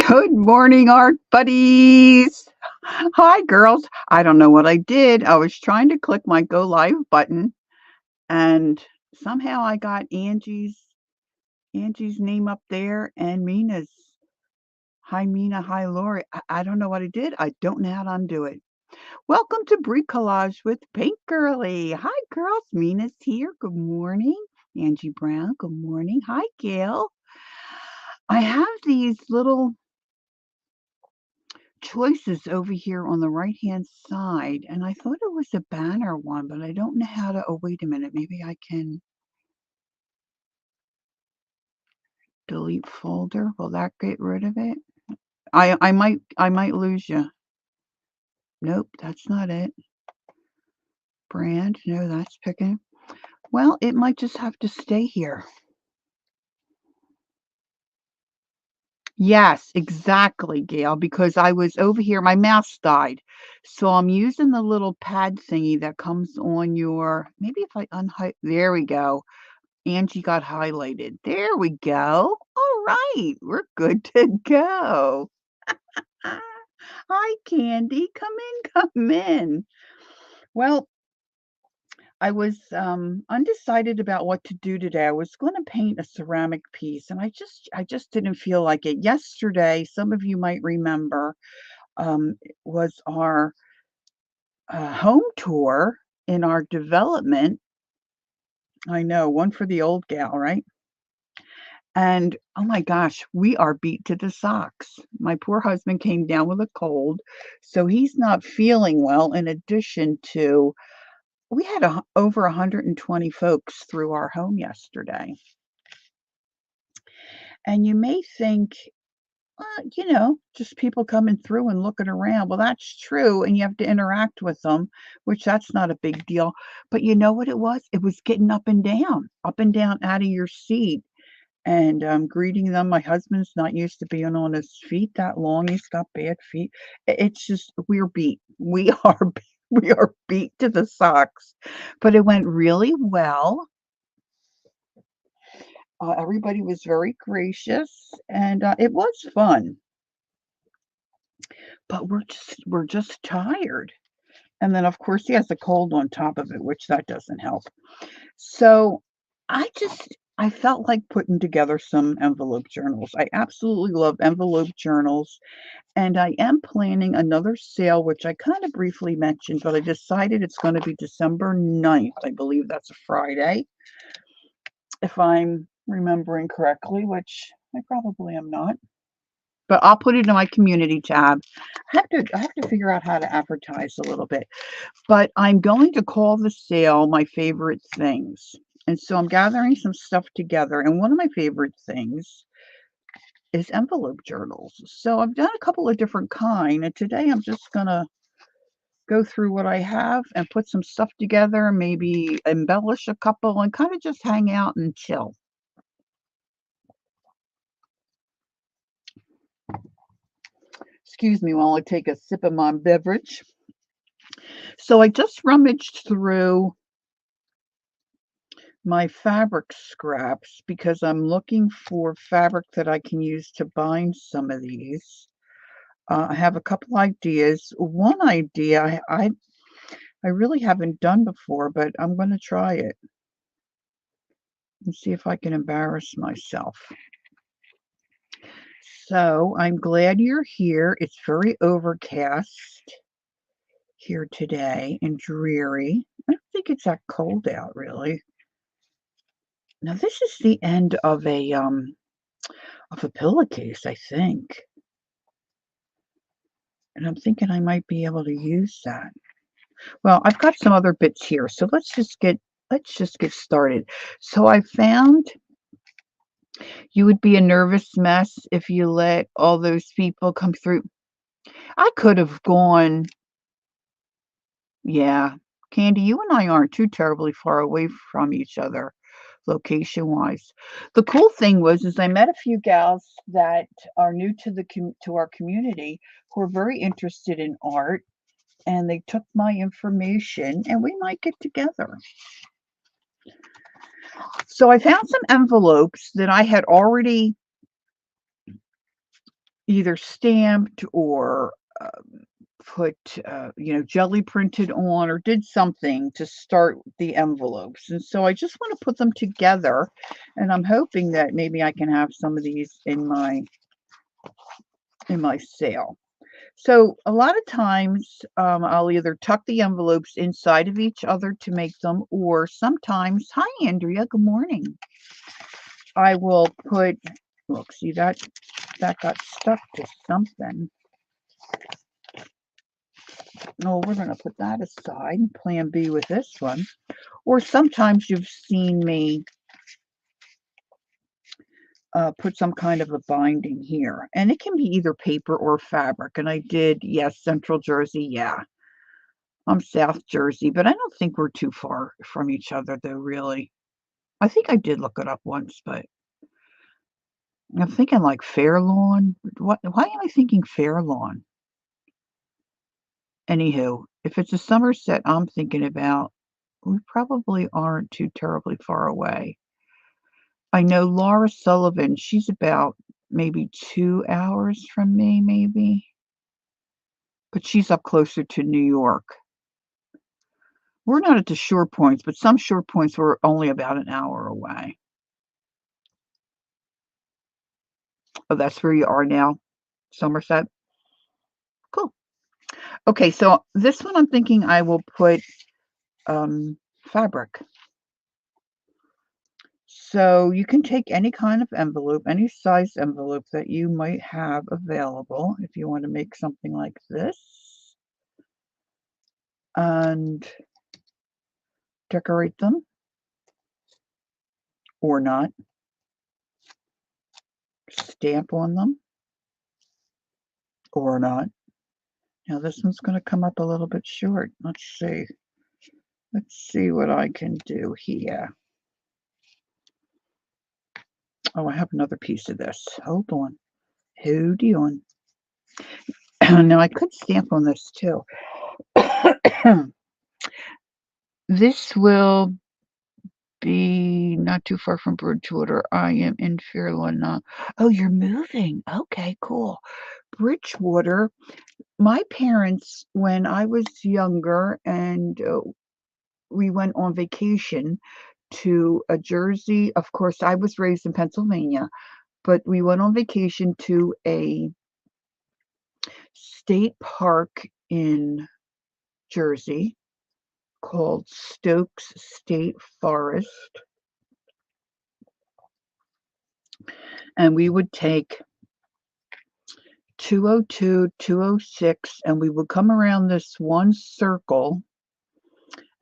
Good morning, art buddies. Hi, girls. I don't know what I did. I was trying to click my go live button and somehow I got Angie's name up there and Mina's. Hi, Mina. Hi, Lori. I don't know what I did. I don't know how to undo it. Welcome to Bricolage with Paint Girly. Hi, girls. Mina's here. Good morning. Angie Brown. Good morning. Hi, Gail. I have these little choices over here on the right-hand side, and I thought it was a banner one, but I don't know how to. Oh, wait a minute. Maybe I can delete folder. Will that get rid of it? I might lose you. Nope, that's not it. Brand, no, that's picking. Well, it might just have to stay here. Yes, exactly, Gail, because I was over here, my mouse died. So I'm using the little pad thingy that comes on your, maybe if I there we go. Angie got highlighted. There we go. All right, we're good to go. Hi, Candy. Come in, come in. Well, I was undecided about what to do today. I was going to paint a ceramic piece, and I just didn't feel like it. Yesterday, some of you might remember, was our home tour in our development. I know, one for the old gal, right? And oh my gosh, we are beat to the socks. My poor husband came down with a cold, so he's not feeling well. In addition to, we had over 120 folks through our home yesterday. And you may think, just people coming through and looking around. Well, that's true. And you have to interact with them, which that's not a big deal. But you know what it was? It was getting up and down out of your seat and greeting them. My husband's not used to being on his feet that long. He's got bad feet. It's just we're beat. We are we are beat to the socks. But it went really well. Everybody was very gracious, and it was fun. But we're just tired. And then of course he has a cold on top of it, which that doesn't help. So I felt like putting together some envelope journals. I absolutely love envelope journals. And I am planning another sale, which I kind of briefly mentioned, but I decided it's going to be December 9th. I believe that's a Friday, if I'm remembering correctly, which I probably am not. But I'll put it in my community tab. I have to figure out how to advertise a little bit. But I'm going to call the sale my favorite things. And so I'm gathering some stuff together. And one of my favorite things is envelope journals. So I've done a couple of different kind, and today I'm just gonna go through what I have and put some stuff together, maybe embellish a couple and kind of just hang out and chill. Excuse me while I take a sip of my beverage. So I just rummaged through my fabric scraps because I'm looking for fabric that I can use to bind some of these. I have a couple ideas. One idea I really haven't done before, but I'm going to try it and see if I can embarrass myself. So I'm glad you're here. It's very overcast here today and dreary. I don't think it's that cold out, really. Now this is the end of a pillowcase, I think. And I'm thinking I might be able to use that. Well, I've got some other bits here, so let's just get started. So I found you would be a nervous mess if you let all those people come through. I could have gone, yeah. Candy, you and I aren't too terribly far away from each other location-wise. The cool thing was is I met a few gals that are new to to our community who are very interested in art, and they took my information and we might get together. So I found some envelopes that I had already either stamped or put, jelly printed on or did something to start the envelopes. And so I just want to put them together. And I'm hoping that maybe I can have some of these in my sale. So a lot of times I'll either tuck the envelopes inside of each other to make them, or sometimes, hi Andrea, good morning. I will put, look, see that got stuck to something. Oh, we're going to put that aside, plan B with this one. Or sometimes you've seen me put some kind of a binding here. And it can be either paper or fabric. And I did, yes, Central Jersey, yeah. I'm South Jersey, but I don't think we're too far from each other, though, really. I think I did look it up once, but I'm thinking like Fairlawn. Why am I thinking Fairlawn? Anywho, if it's a Somerset I'm thinking about, we probably aren't too terribly far away. I know Laura Sullivan, she's about maybe 2 hours from me, maybe, but she's up closer to New York. We're not at the shore points, but some shore points were only about an hour away. Oh, that's where you are now, Somerset? Cool. Okay, so this one I'm thinking I will put fabric. So you can take any kind of envelope, any size envelope that you might have available if you want to make something like this, and decorate them or not. Stamp on them or not. Now this one's going to come up a little bit short. Let's see. Let's see what I can do here. Oh, I have another piece of this. Hold on. Hold on. Now I could stamp on this too. This will be not too far from Bridgewater. I am in Fairlawn. Oh, you're moving. Okay, cool. Bridgewater. My parents, when I was younger and we went on vacation to a Jersey. Of course, I was raised in Pennsylvania, but we went on vacation to a state park in Jersey called Stokes State Forest. And we would take 202, 206, and we would come around this one circle,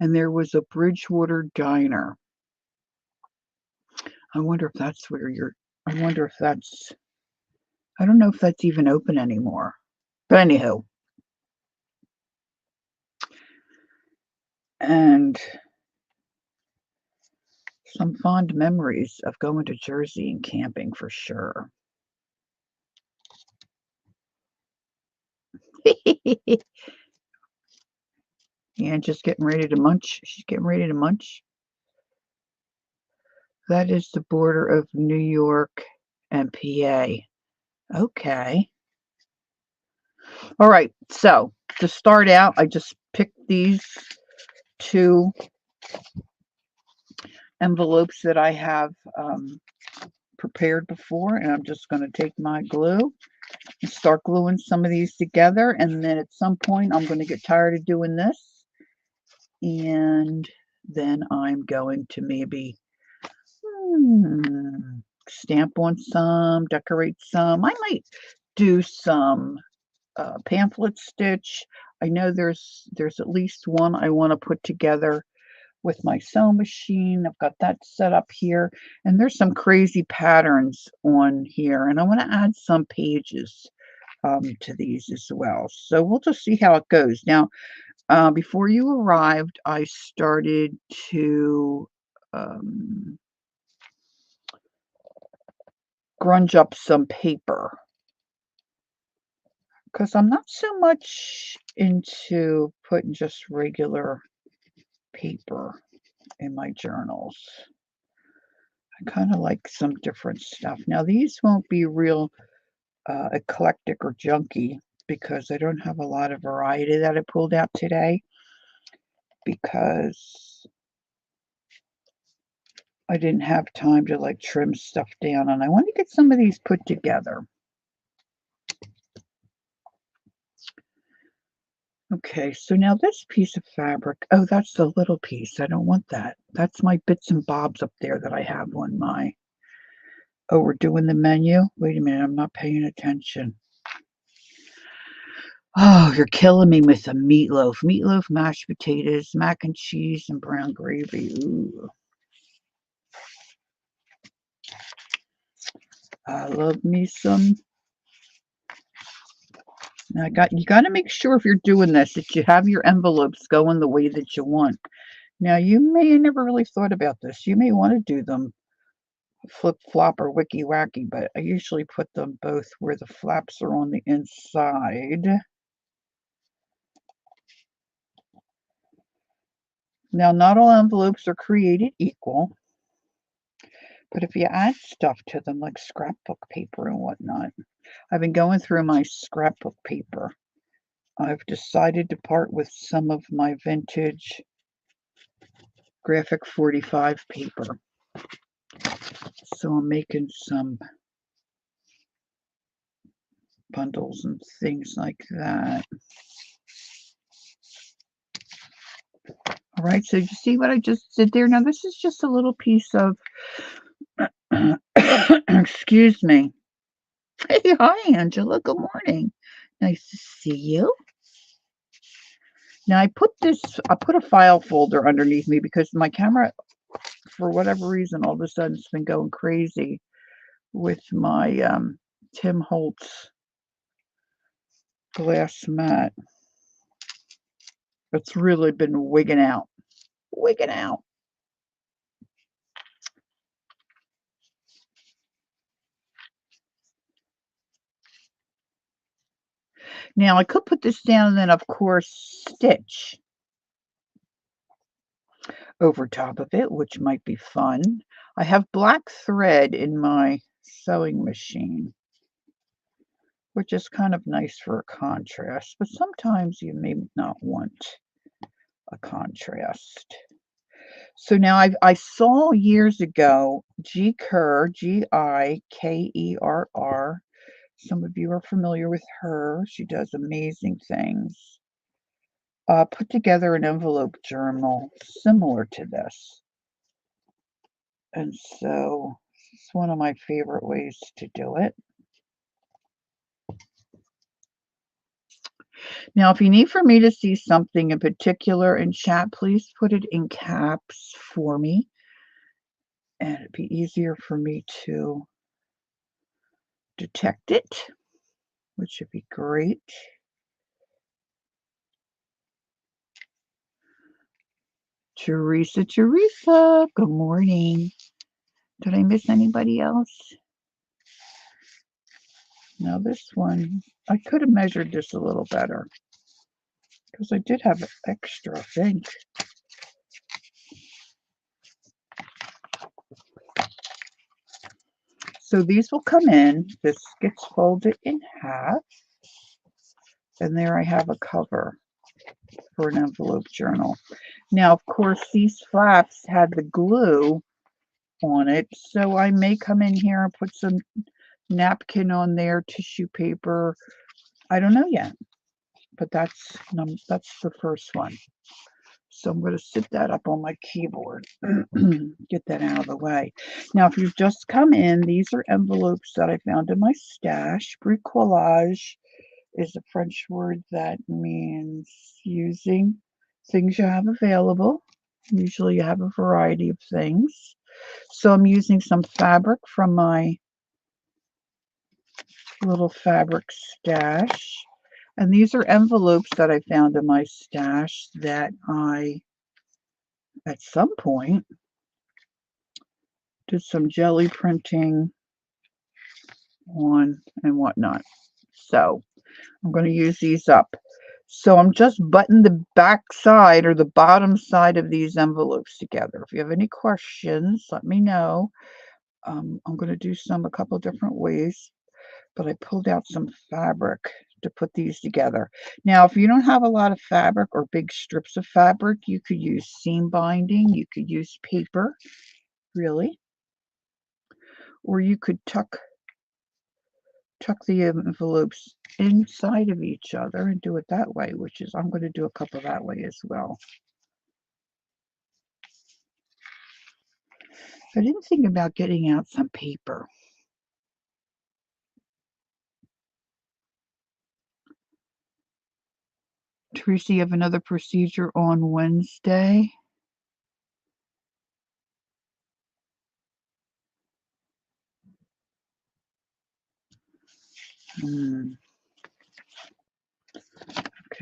and there was a Bridgewater Diner. I wonder if that's where you're, I wonder if that's, I don't know if that's even open anymore. But anyhow, and some fond memories of going to Jersey and camping for sure. Yeah, just getting ready to munch. She's getting ready to munch. That is the border of New York and PA. Okay. All right. So to start out, I just picked these two envelopes that I have prepared before, and I'm just going to take my glue and start gluing some of these together. And then at some point, I'm going to get tired of doing this, and then I'm going to maybe stamp on some, decorate some. I might do some pamphlet stitch. I know there's at least one I want to put together with my sewing machine. I've got that set up here, and there's some crazy patterns on here, and I want to add some pages to these as well. So we'll just see how it goes. Now, before you arrived, I started to grunge up some paper because I'm not so much into putting just regular paper in my journals. I kind of like some different stuff. Now, these won't be real eclectic or junky because I don't have a lot of variety that I pulled out today because I didn't have time to like trim stuff down, and I want to get some of these put together. Okay, so now this piece of fabric, oh, that's the little piece. I don't want that. That's my bits and bobs up there that I have on my, oh, we're doing the menu? Wait a minute, I'm not paying attention. Oh, you're killing me with a meatloaf. Meatloaf, mashed potatoes, mac and cheese, and brown gravy. Ooh. I love me some. Now you got to make sure if you're doing this that you have your envelopes going the way that you want. Now you may have never really thought about this. You may want to do them flip flop or wicky wacky, but I usually put them both where the flaps are on the inside. Now not all envelopes are created equal, but if you add stuff to them like scrapbook paper and whatnot, I've been going through my scrapbook paper. I've decided to part with some of my vintage graphic 45 paper. So I'm making some bundles and things like that. All right, so you see what I just did there? Now this is just a little piece of, excuse me. Hey, hi, Angela. Good morning. Nice to see you. Now I put a file folder underneath me because my camera, for whatever reason, all of a sudden it's been going crazy with my Tim Holtz glass mat. It's really been wigging out. Wigging out. Now I could put this down and then of course stitch over top of it, which might be fun. I have black thread in my sewing machine, which is kind of nice for a contrast, but sometimes you may not want a contrast. So now I saw years ago G. Kerr, Gikerr. Some of you are familiar with her. She does amazing things. Put together an envelope journal similar to this. And so it's one of my favorite ways to do it. Now, if you need for me to see something in particular in chat, please put it in caps for me. And it'd be easier for me to detect it, which would be great. Teresa, good morning. Did I miss anybody else? Now this one, I could have measured this a little better because I did have extra, I think. So these will come in. This gets folded in half. And there I have a cover for an envelope journal. Now, of course, these flaps had the glue on it, so I may come in here and put some napkin on there, tissue paper. I don't know yet, but that's the first one. So I'm going to sit that up on my keyboard, get that out of the way. Now, if you've just come in, these are envelopes that I found in my stash. Bricolage is a French word that means using things you have available. Usually you have a variety of things. So I'm using some fabric from my little fabric stash. And these are envelopes that I found in my stash that I, at some point, did some jelly printing on and whatnot. So I'm going to use these up. So I'm just buttoning the back side or the bottom side of these envelopes together. If you have any questions, let me know. I'm going to do a couple different ways. but I pulled out some fabric to put these together. Now, if you don't have a lot of fabric or big strips of fabric, you could use seam binding, you could use paper, really, or you could tuck the envelopes inside of each other and do it that way, which is, I'm going to do a couple that way as well. I didn't think about getting out some paper. Teresa, you have another procedure on Wednesday? Okay,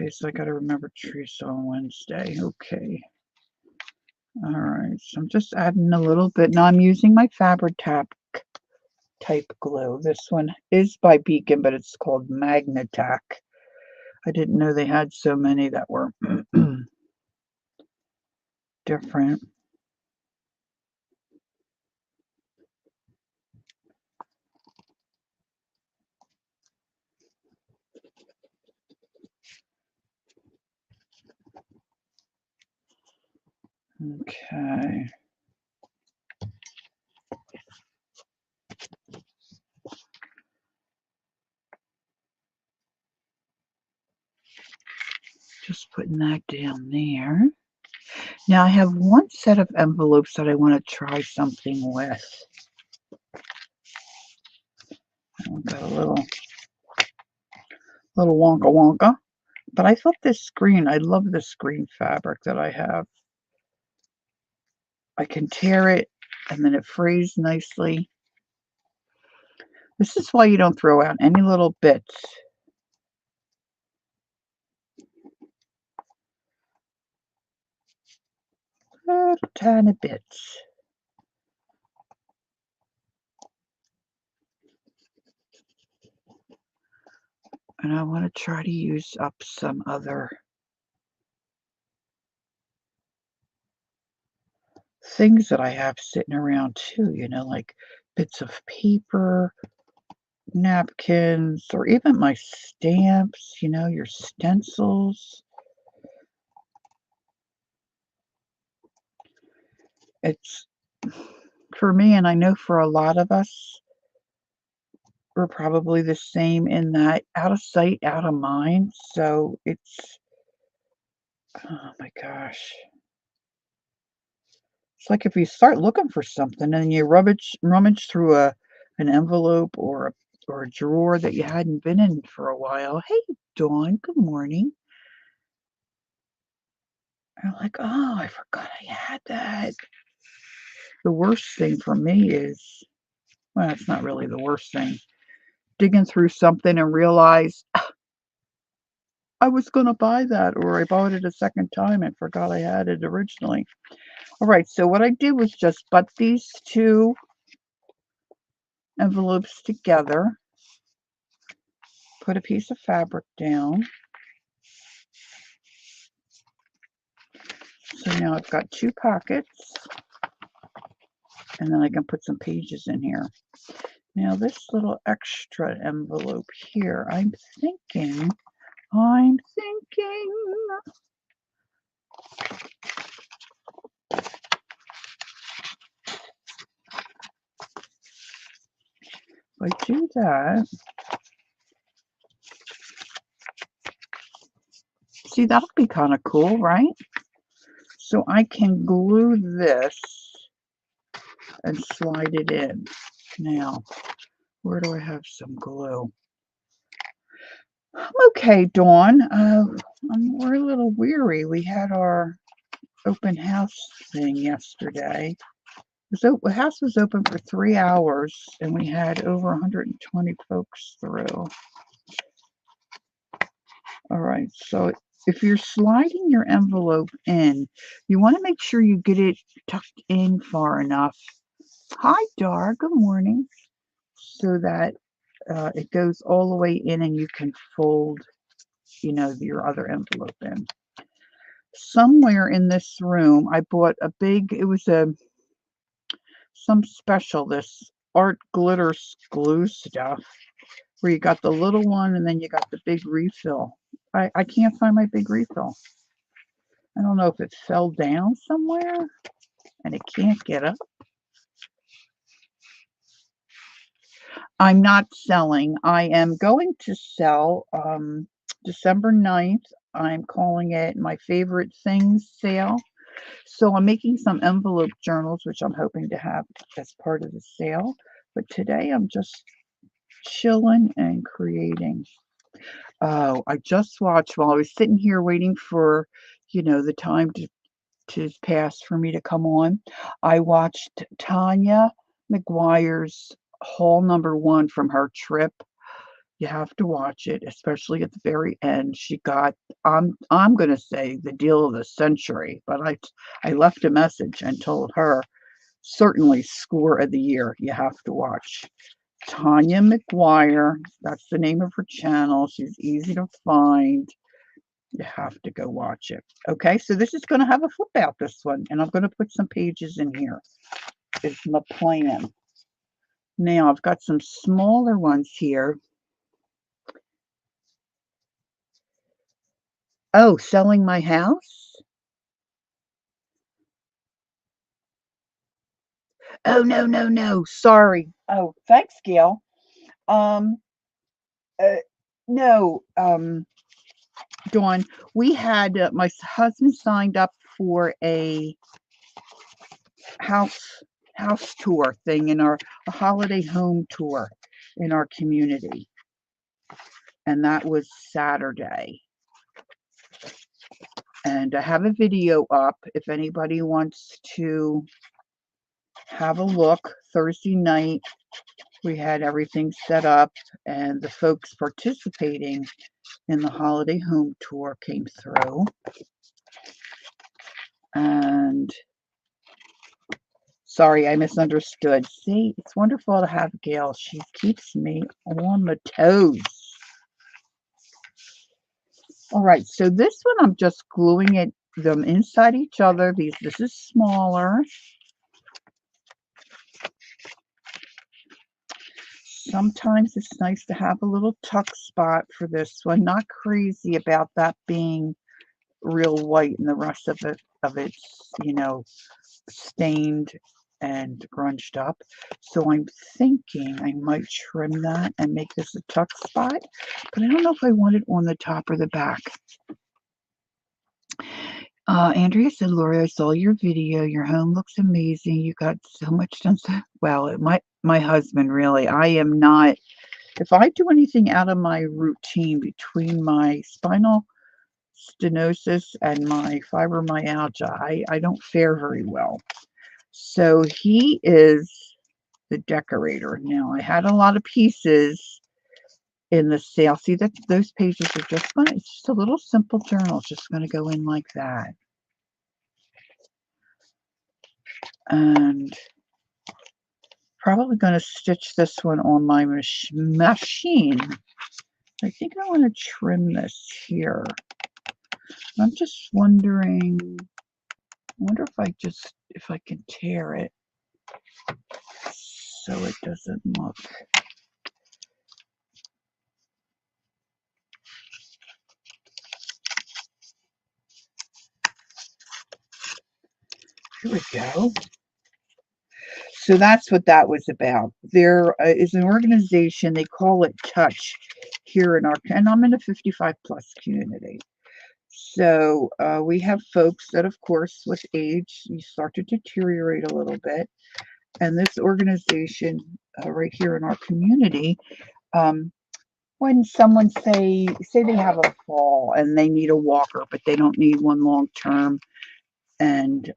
so I got to remember Teresa on Wednesday. Okay. All right, so I'm just adding a little bit. Now I'm using my Fabri-Tac type glue. This one is by Beacon, but it's called Magnatac. I didn't know they had so many that were different. Okay. Just putting that down there. Now I have one set of envelopes that I want to try something with. I've got a little wonka wonka. But I thought this green, I love this green fabric that I have. I can tear it and then it frays nicely. This is why you don't throw out any little bits. Little tiny bits. And I want to try to use up some other things that I have sitting around too, you know, like bits of paper, napkins, or even my stamps, you know, your stencils. It's for me, and I know for a lot of us, we're probably the same in that out of sight, out of mind. So it's, oh my gosh. It's like if you start looking for something and you rummage through an envelope or a drawer that you hadn't been in for a while. Hey, Dawn, good morning. And I'm like, oh, I forgot I had that. The worst thing for me is, well, it's not really the worst thing. Digging through something and realize I was going to buy that, or I bought it a second time and forgot I had it originally. All right, so what I did was just butt these two envelopes together, put a piece of fabric down. So now I've got two pockets, and then I can put some pages in here. Now this little extra envelope here, I'm thinking, if I do that, see, that'll be kind of cool, right? So I can glue this and slide it in. Now, where do I have some glue? Okay, Dawn. We're a little weary. We had our open house thing yesterday. The house was open for 3 hours, and we had over 120 folks through. All right, so if you're sliding your envelope in, you want to make sure you get it tucked in far enough. Hi, Dar. Good morning. So that it goes all the way in and you can fold, you know, your other envelope in. Somewhere in this room, I bought a big, it was some special, this art glitter glue stuff. where you got the little one and then you got the big refill. I can't find my big refill. I don't know if it fell down somewhere and it can't get up. I'm not selling. I am going to sell December 9th. I'm calling it my favorite things sale. So I'm making some envelope journals, which I'm hoping to have as part of the sale. But today I'm just chilling and creating. Oh, I just watched while I was sitting here waiting for, the time to pass for me to come on. I watched Tanya McGuire's haul number 1 from her trip. You have to watch it, especially at the very end. She got, I'm gonna say the deal of the century, but I left a message and told her certainly score of the year. You have to watch. Tanya McGuire, that's the name of her channel. She's easy to find. You have to go watch it. Okay, so this is going to have a flip out, this one, and I'm going to put some pages in here. Is my plan. Now, I've got some smaller ones here. Oh, selling my house? Oh, no, no, no. Sorry. Oh, thanks, Gail. Um, uh, no, Dawn, we had my husband signed up for a house tour thing in a holiday home tour in our community, and that was Saturday. And I have a video up if anybody wants to have a look. Thursday night we had everything set up, and the folks participating in the holiday home tour came through. And sorry, I misunderstood. See, it's wonderful to have Gail. She keeps me on my toes. All right, so this one I'm just gluing them inside each other. This is smaller. Sometimes it's nice to have a little tuck spot for this one. Not crazy about that being real white and the rest of it's, stained and grunged up. So I'm thinking I might trim that and make this a tuck spot, but I don't know if I want it on the top or the back. Andrea said, Lori, I saw your video. Your home looks amazing. You got so much done. Well, my husband, really. I am not, if I do anything out of my routine between my spinal stenosis and my fibromyalgia, I don't fare very well. So he is the decorator. Now, I had a lot of pieces in the sale. See, that those pages are just going to, it's just a little simple journal. It's just going to go in like that. And probably going to stitch this one on my machine. I think I want to trim this here. I'm just wondering, I wonder if I can tear it so it doesn't look. Here we go. So that's what that was about. There is an organization, they call it Touch here in and I'm in a 55 plus community. So we have folks that, of course, with age, you start to deteriorate a little bit. And this organization right here in our community, when someone say they have a fall and they need a walker, but they don't need one long term, and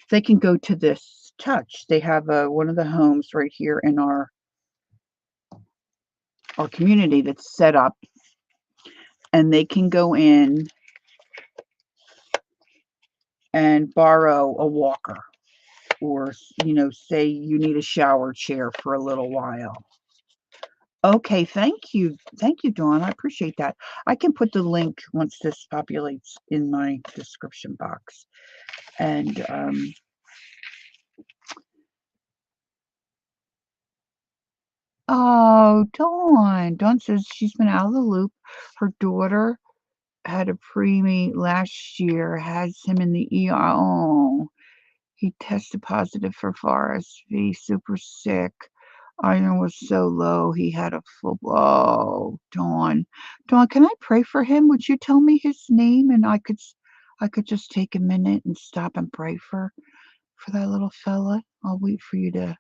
they can go to this Touch. They have one of the homes right here in our community that's set up, and they can go in and borrow a walker, or say you need a shower chair for a little while. Okay, thank you, Dawn. I appreciate that. I can put the link once this populates in my description box. And Oh, Dawn. Dawn says she's been out of the loop. Her daughter had a preemie last year, has him in the ER. Oh, he tested positive for RSV, super sick. Iron was so low, he had a full. Oh, Dawn. Dawn, can I pray for him? Would you tell me his name and I could just take a minute and stop and pray for that little fella? I'll wait for you to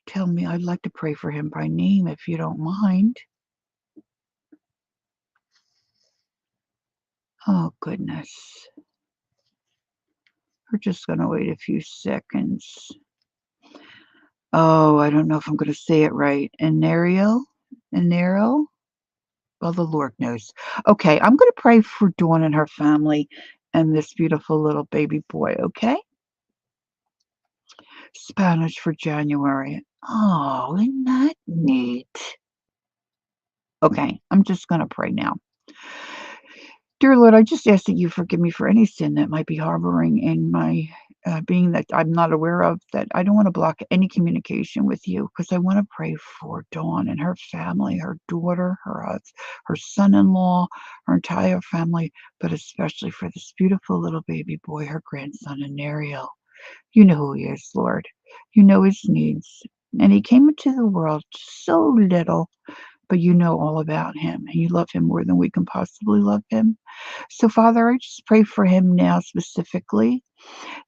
tell me. I'd like to pray for him by name if you don't mind. Oh, goodness. We're just gonna wait a few seconds. Oh, I don't know if I'm gonna say it right. Enario? Enero? Well, the Lord knows. Okay, I'm gonna pray for Dawn and her family and this beautiful little baby boy, okay? Spanish for January. Oh, isn't that neat? Okay, I'm just gonna pray now. Dear Lord, I just ask that you forgive me for any sin that might be harboring in my being that I'm not aware of, that I don't want to block any communication with you because I want to pray for Dawn and her family, her daughter, her son-in-law, her entire family, but especially for this beautiful little baby boy, her grandson, Anario. You know who he is, Lord. You know his needs. And he came into the world so little, but you know all about him, and you love him more than we can possibly love him. So, Father, I just pray for him now specifically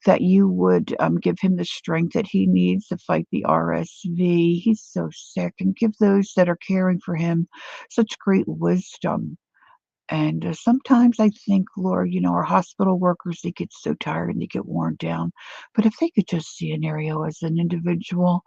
that you would give him the strength that he needs to fight the RSV. He's so sick, and give those that are caring for him such great wisdom. And sometimes I think, Lord, our hospital workers, they get so tired and they get worn down. But if they could just see an area as an individual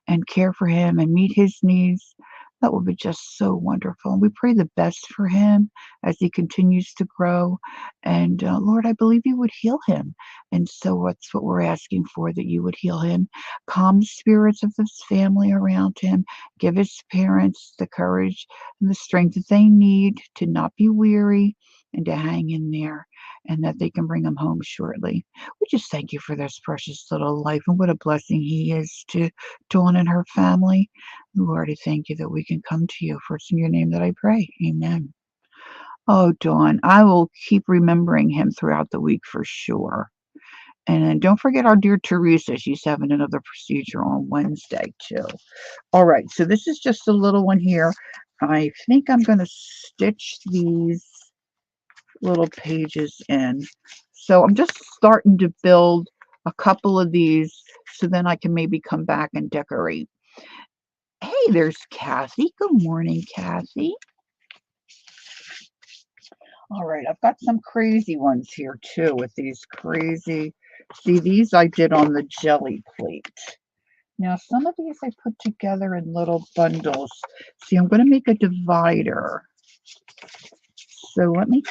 and care for him and meet his needs, that would be just so wonderful. And we pray the best for him as he continues to grow. And Lord, I believe you would heal him. And so that's what we're asking for, that you would heal him. Calm the spirits of this family around him. Give his parents the courage and the strength that they need to not be weary and to hang in there, and that they can bring him home shortly. We just thank you for this precious little life, and what a blessing he is to Dawn and her family. Lord, I thank you that we can come to you. For it's in your name that I pray. Amen. Oh, Dawn, I will keep remembering him throughout the week for sure. And then don't forget our dear Teresa. She's having another procedure on Wednesday, too. All right, so this is just a little one here. I think I'm going to stitch these little pages in. So I'm just starting to build a couple of these so then I can maybe come back and decorate. Hey, there's Kathy. Good morning, Kathy. All right, I've got some crazy ones here too with these crazy. See, these I did on the jelly plate. Now, some of these I put together in little bundles. See, I'm going to make a divider. So let me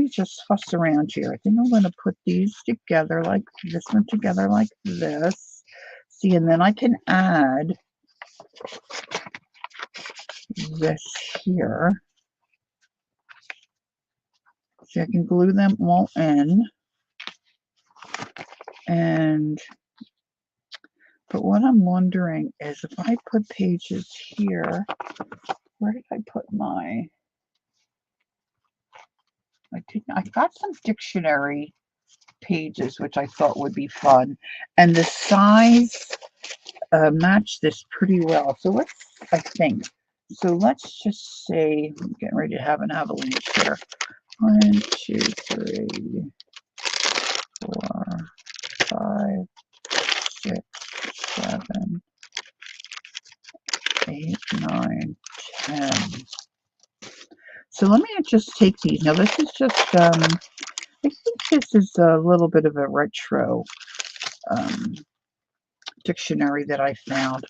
just fuss around here. I think I'm going to put these together like this one together like this. See, and then I can add this here. See, I can glue them all in. But what I'm wondering is if I put pages here, where did I put my, I got some dictionary pages, which I thought would be fun. And the size match this pretty well. So let's just say, I'm getting ready to have an avalanche here. 1, 2, 3, 4, 5, 6, 7, 8, 9, 10. So let me just take these. Now this is just, I think this is a little bit of a retro dictionary that I found.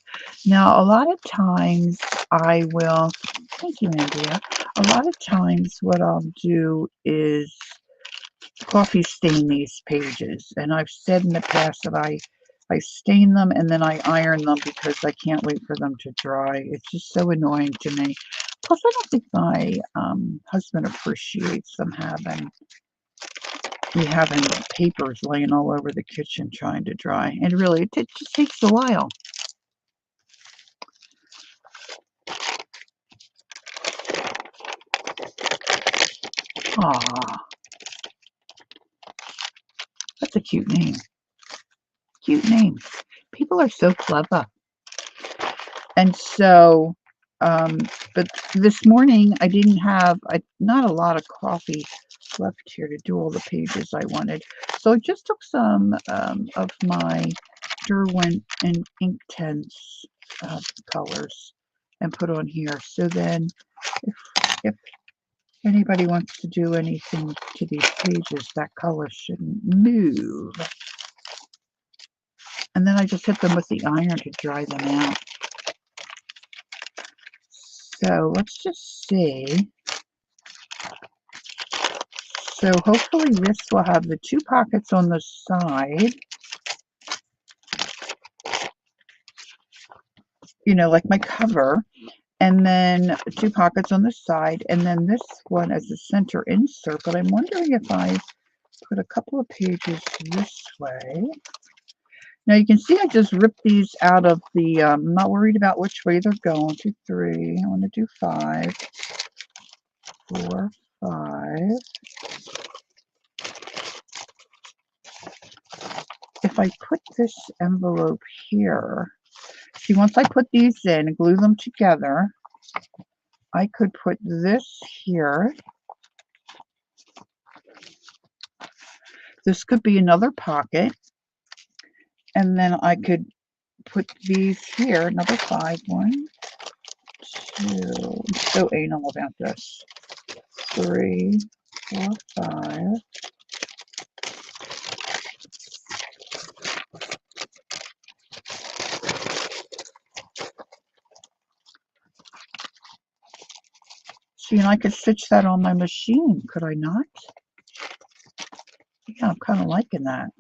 Now, a lot of times I will, thank you, Andrea. A lot of times what I'll do is coffee stain these pages. And I've said in the past that I stain them and then I iron them because I can't wait for them to dry. It's just so annoying to me. Plus, I don't think my husband appreciates them having we having papers laying all over the kitchen trying to dry. And really, it just takes a while. Aw, that's a cute name. Cute name. People are so clever. And so, but this morning I didn't have not a lot of coffee left here to do all the pages I wanted. So I just took some of my Derwent and Inktense colors and put on here. So then if anybody wants to do anything to these pages, that color shouldn't move. And then I just hit them with the iron to dry them out. So let's just see. So hopefully this will have the 2 pockets on the side. You know, like my cover. And then 2 pockets on the side. And then this one as a center insert. But I'm wondering if I put a couple of pages this way. Now you can see I just ripped these out of the, I'm not worried about which way they're going. 2, 3, I want to do 5, 4, 5. If I put this envelope here, see, once I put these in and glue them together, I could put this here. This could be another pocket. And then I could put these here, another 5. 1, 2, I'm so anal about this. 3, 4, 5. See, and I could stitch that on my machine, could I not? Yeah, I'm kind of liking that.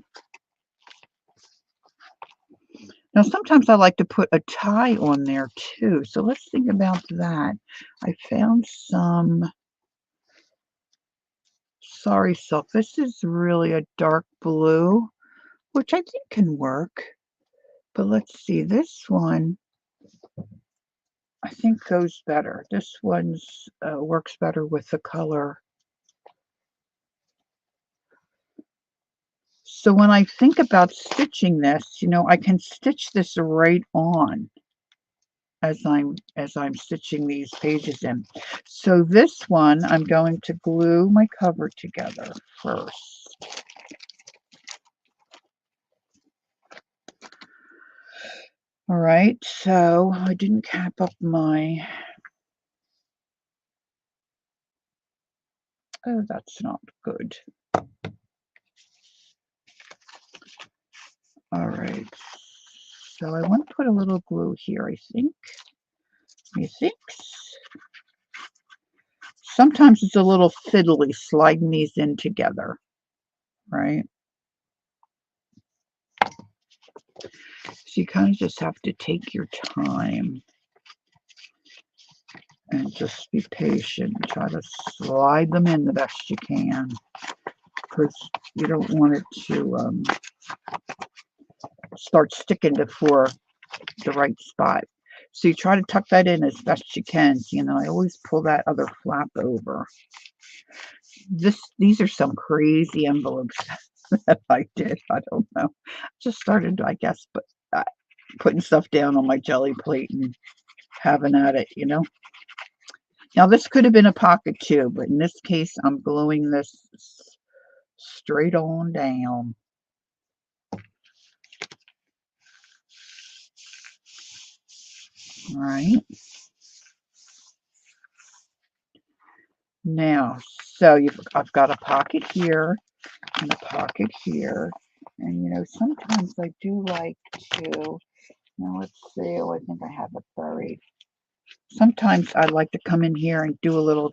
Now, sometimes I like to put a tie on there too, so let's think about that. I found some Sorry Silk. This is really a dark blue, which I think can work. But let's see, this one I think goes better. This one's works better with the color. So when I think about stitching this, you know, I can stitch this right on as I'm stitching these pages in. So this one, I'm going to glue my cover together first. All right, so I didn't cap up my, oh, that's not good. All right, so I want to put a little glue here, I think. Methinks. Sometimes it's a little fiddly sliding these in together, right? So you kind of just have to take your time and just be patient and try to slide them in the best you can, because you don't want it to start sticking before the right spot. So you try to tuck that in as best you can. You know, I always pull that other flap over. These are some crazy envelopes that I did. I don't know. Just started, I guess, but putting stuff down on my jelly plate and having at it, you know. Now this could have been a pocket too, but in this case, I'm gluing this straight on down. All right. Now, so I've got a pocket here and a pocket here. And, you know, sometimes I do like to, now let's see, oh, I think I have it buried. Sometimes I like to come in here and do a little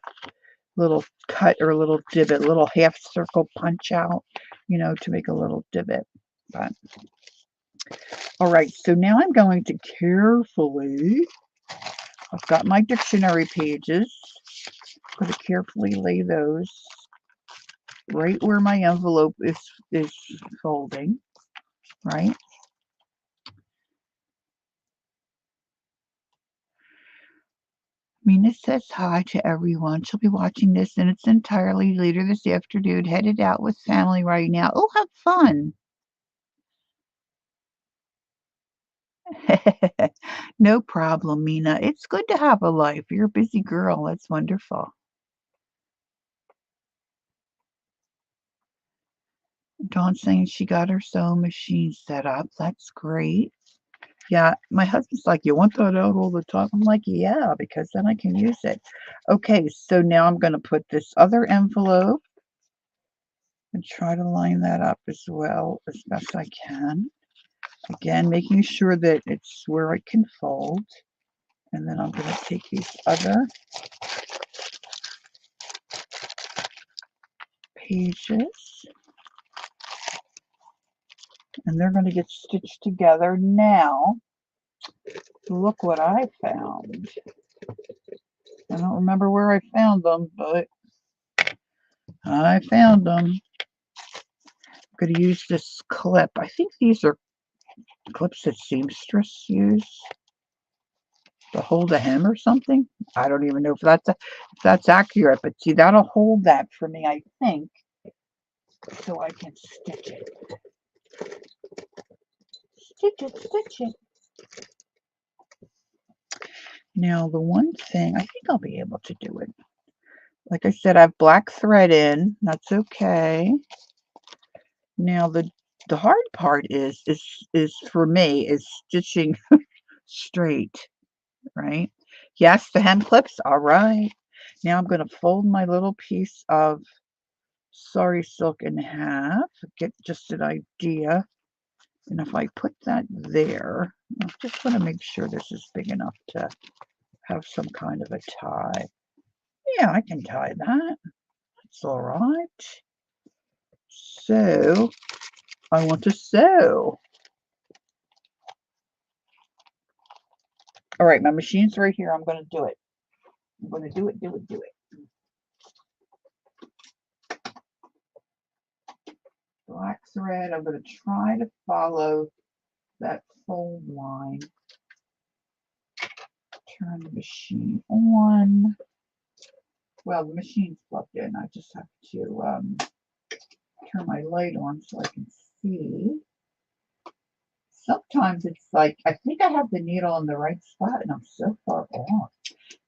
cut or a little divot, a little half circle punch out, you know, to make a little divot. But all right, so now I'm going to carefully, I've got my dictionary pages, I'm going to carefully lay those right where my envelope is folding, right? Mina says hi to everyone. She'll be watching this in its entirety later this afternoon. Headed out with family right now. Oh, have fun. No problem, Mina. It's good to have a life. You're a busy girl. That's wonderful. Dawn's saying she got her sewing machine set up. That's great. Yeah, my husband's like, you want that out all the time? I'm like, yeah, because then I can use it. Okay, so now I'm going to put this other envelope and try to line that up as well as best I can. Again, making sure that it's where I can fold. And then I'm going to take these other pages and they're going to get stitched together. Now, look what I found. I don't remember where I found them, but I found them. I'm going to use this clip. I think these are clips that seamstress use to hold a hem or something. I don't even know if that's accurate, but see, that'll hold that for me, I think, so I can stitch it. Stitch it, stitch it. Now, the one thing, I think I'll be able to do it. Like I said, I have black thread in. That's okay. Now, the hard part is for me is stitching straight, right? Yes, the hem clips. All right. Now I'm going to fold my little piece of sari silk in half. Get just an idea. And if I put that there, I just want to make sure this is big enough to have some kind of a tie. Yeah, I can tie that. That's all right. So I want to sew. All right, my machine's right here. I'm going to do it. I'm going to do it, do it, do it. Black thread. I'm going to try to follow that fold line. Turn the machine on. Well, the machine's plugged in. I just have to turn my light on so I can see. Sometimes it's like, I think I have the needle in the right spot and I'm so far off.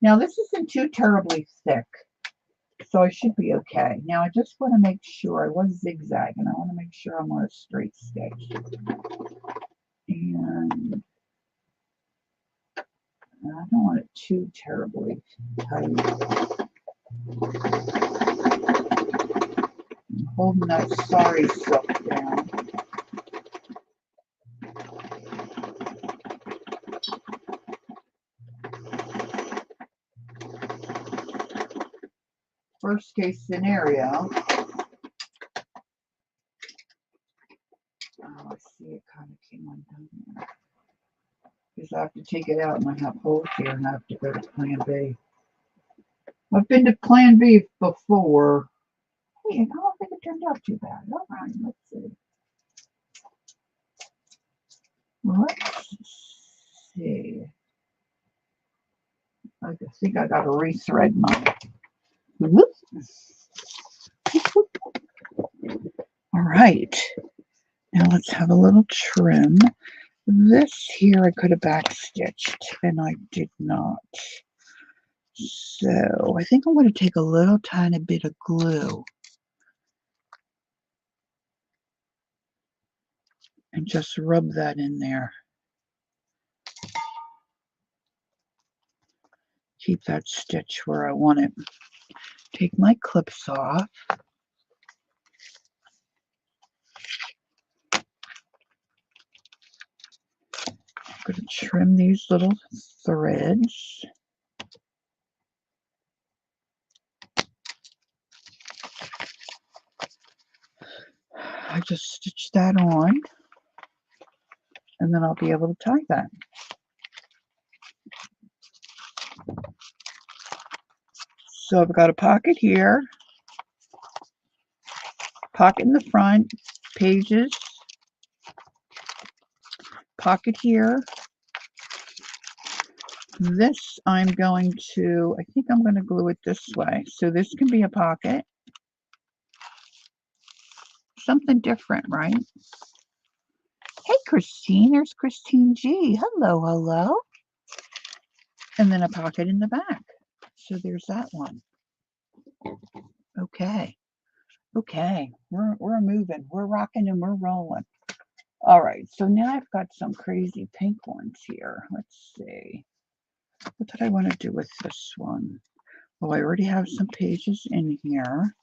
Now, this isn't too terribly thick, so I should be okay. Now, I just want to make sure, I was zigzagging. I want to make sure I'm on a straight stitch. And I don't want it too terribly tight. I'm holding that sari silk down. Worst case scenario. Oh, I see it kind of came undone there. Because I have to take it out and I have holes here and I have to go to plan B. I've been to plan B before. Hey, I don't think it turned out too bad. All right, let's see. Let's see. I think I got to rethread mine. All right. Now let's have a little trim. This here I could have backstitched and I did not. So I think I'm going to take a little tiny bit of glue and just rub that in there. Keep that stitch where I want it. Take my clips off. I'm going to trim these little threads. I just stitch that on and then I'll be able to tie that. So I've got a pocket here. Pocket in the front, pages, pocket here. This I think I'm going to glue it this way. So this can be a pocket. Something different, right? Hey, Christine, there's Christine G. Hello, hello. And then a pocket in the back. So there's that one. Okay. Okay. We're moving. We're rocking and we're rolling. All right. So now I've got some crazy pink ones here. Let's see. What did I want to do with this one? Well, I already have some pages in here.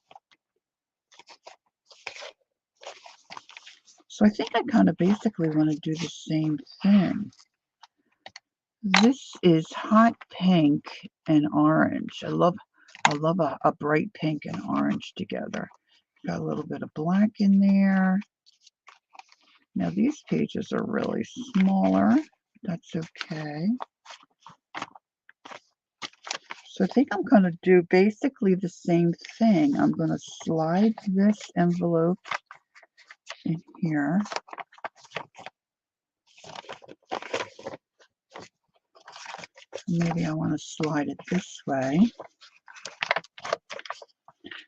So I think I kind of basically want to do the same thing. This is hot pink and orange. I love a bright pink and orange together. Got a little bit of black in there. Now these pages are really smaller. That's okay. So I think I'm going to do basically the same thing. I'm going to slide this envelope in here. Maybe I want to slide it this way.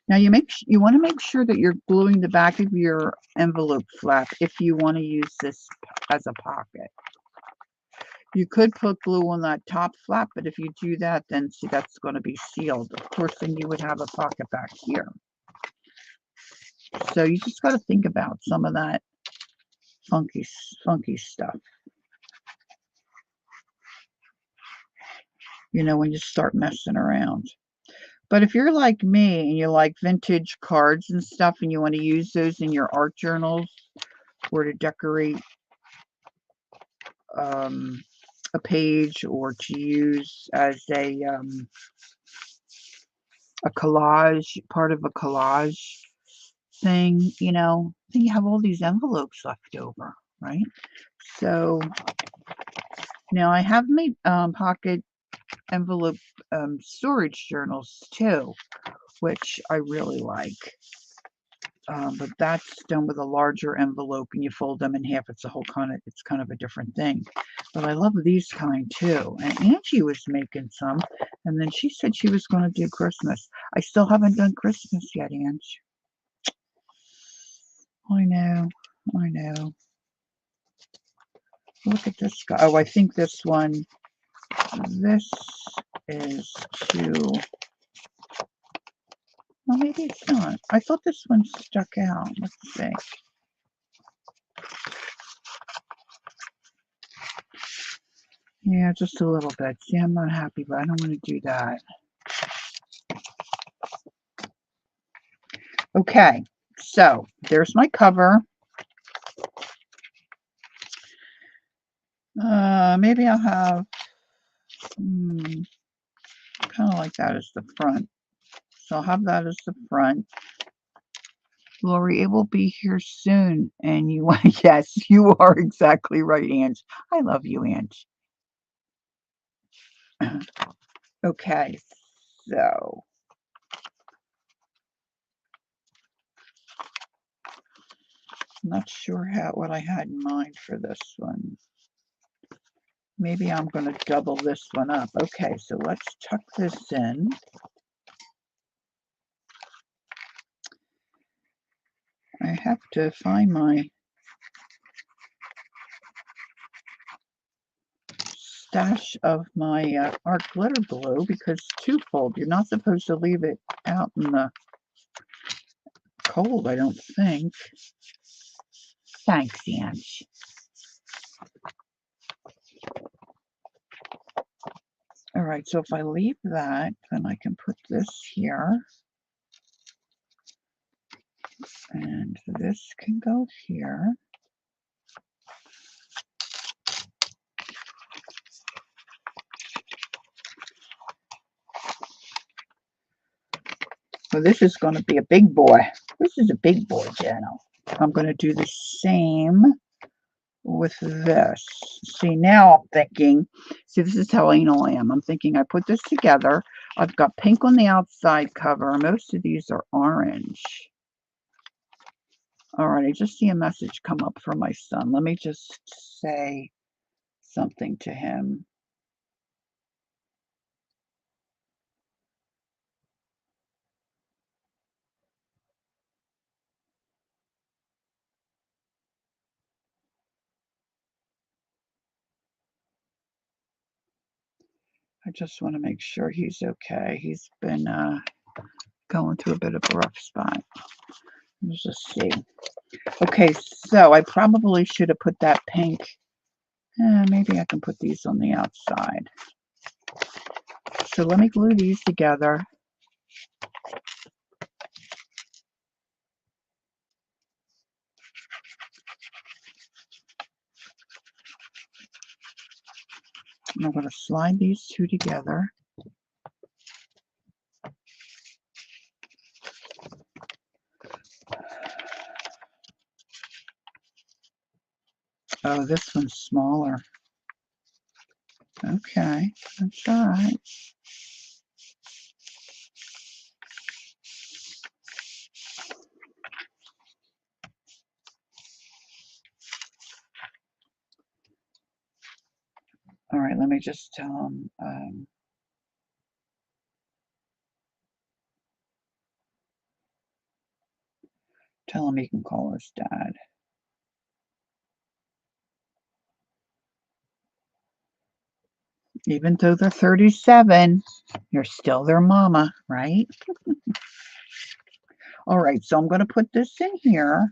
Now you want to make sure that you're gluing the back of your envelope flap if you want to use this as a pocket. You could put glue on that top flap, but if you do that, then see, that's going to be sealed. Of course, then you would have a pocket back here. So you just got to think about some of that funky stuff. You know, when you start messing around. But if you're like me and you like vintage cards and stuff and you want to use those in your art journals or to decorate a page or to use as a collage, part of a collage thing, you know, then you have all these envelopes left over, right? So now I have made pocket envelope storage journals too, which I really like. But that's done with a larger envelope and you fold them in half. It's kind of a different thing. But I love these kind too. And Angie was making some, and then she said she was going to do Christmas. I still haven't done Christmas yet, Angie. I know. Look at this guy. Oh, I think this one, this is too, well, maybe it's not. I thought this one stuck out. Let's see. Yeah, just a little bit. See, I'm not happy, but I don't want to do that. Okay, so there's my cover. Maybe I'll have kind of like that as the front. So I'll have that as the front. Lori, it will be here soon. And you, yes, you are exactly right, Ange. I love you, Ange. Okay, so I'm not sure what I had in mind for this one. Maybe I'm going to double this one up. Okay, so let's tuck this in. I have to find my stash of my art glitter glue because twofold. You're not supposed to leave it out in the cold, I don't think. Thanks, Ange. All right, so if I leave that, then I can put this here. And this can go here. So this is going to be a big boy. This is a big boy journal. I'm going to do the same with this. See, now I'm thinking, see, this is how anal I am. I'm thinking I put this together. I've got pink on the outside cover. Most of these are orange. All right, I just see a message come up from my son. Let me just say something to him. I just want to make sure he's okay. He's been going through a bit of a rough spot. Let's just see. Okay, so I probably should have put that pink. Maybe I can put these on the outside. So let me glue these together. And I'm going to slide these two together. Oh, this one's smaller. Okay, that's all right. All right, let me just tell him. Tell him he can call his dad. Even though they're 37, you're still their mama, right? All right, so I'm going to put this in here.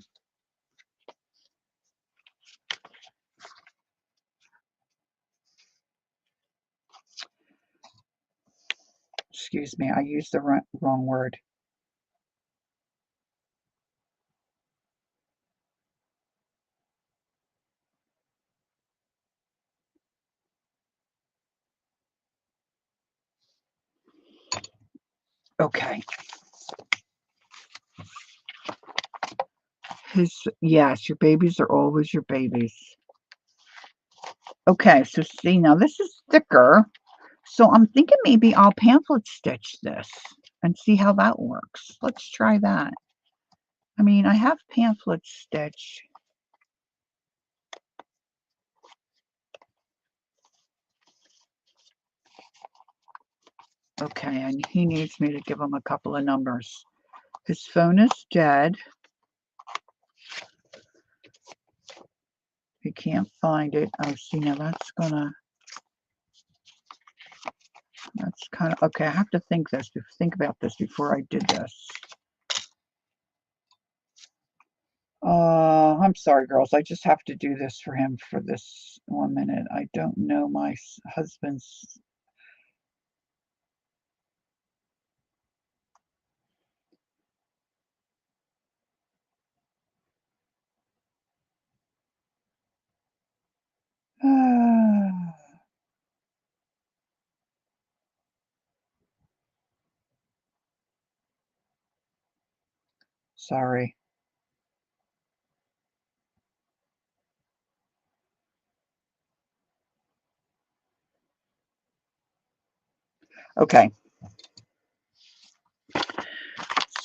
Excuse me, I used the wrong word. Okay. Yes, your babies are always your babies. Okay, so see, now this is thicker. So I'm thinking maybe I'll pamphlet stitch this and see how that works. Let's try that. I mean, I have pamphlet stitch. Okay, and he needs me to give him a couple of numbers. His phone is dead. He can't find it. Oh, see, now that's kind of, okay, I have to think about this before I did this. I'm sorry, girls. I just have to do this for him for this 1 minute. I don't know my husband's. Sorry. Okay.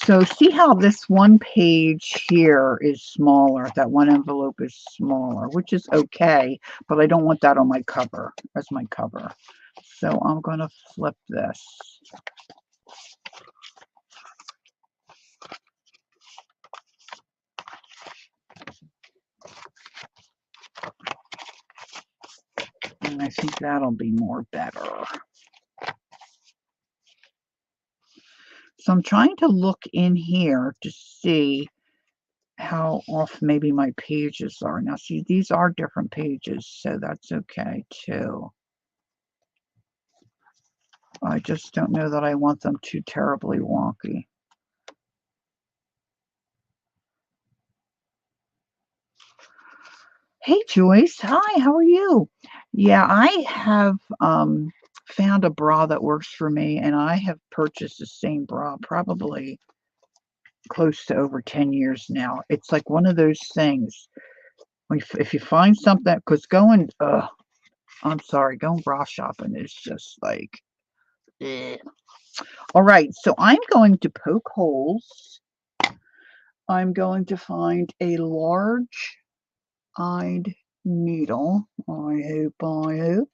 So see how this one page here is smaller, that one envelope is smaller, which is okay, but I don't want that on my cover, as my cover. So I'm going to flip this. And I think that'll be more better. So I'm trying to look in here to see how off maybe my pages are. Now, see, these are different pages, so that's okay too. I just don't know that I want them too terribly wonky. Hey, Joyce. Hi, how are you? Yeah, I have found a bra that works for me, and I have purchased the same bra probably close to over 10 years now. It's like one of those things. If you find something, because going bra shopping is just like, eh. All right, so I'm going to poke holes I'm going to find a large-eyed needle. I hope.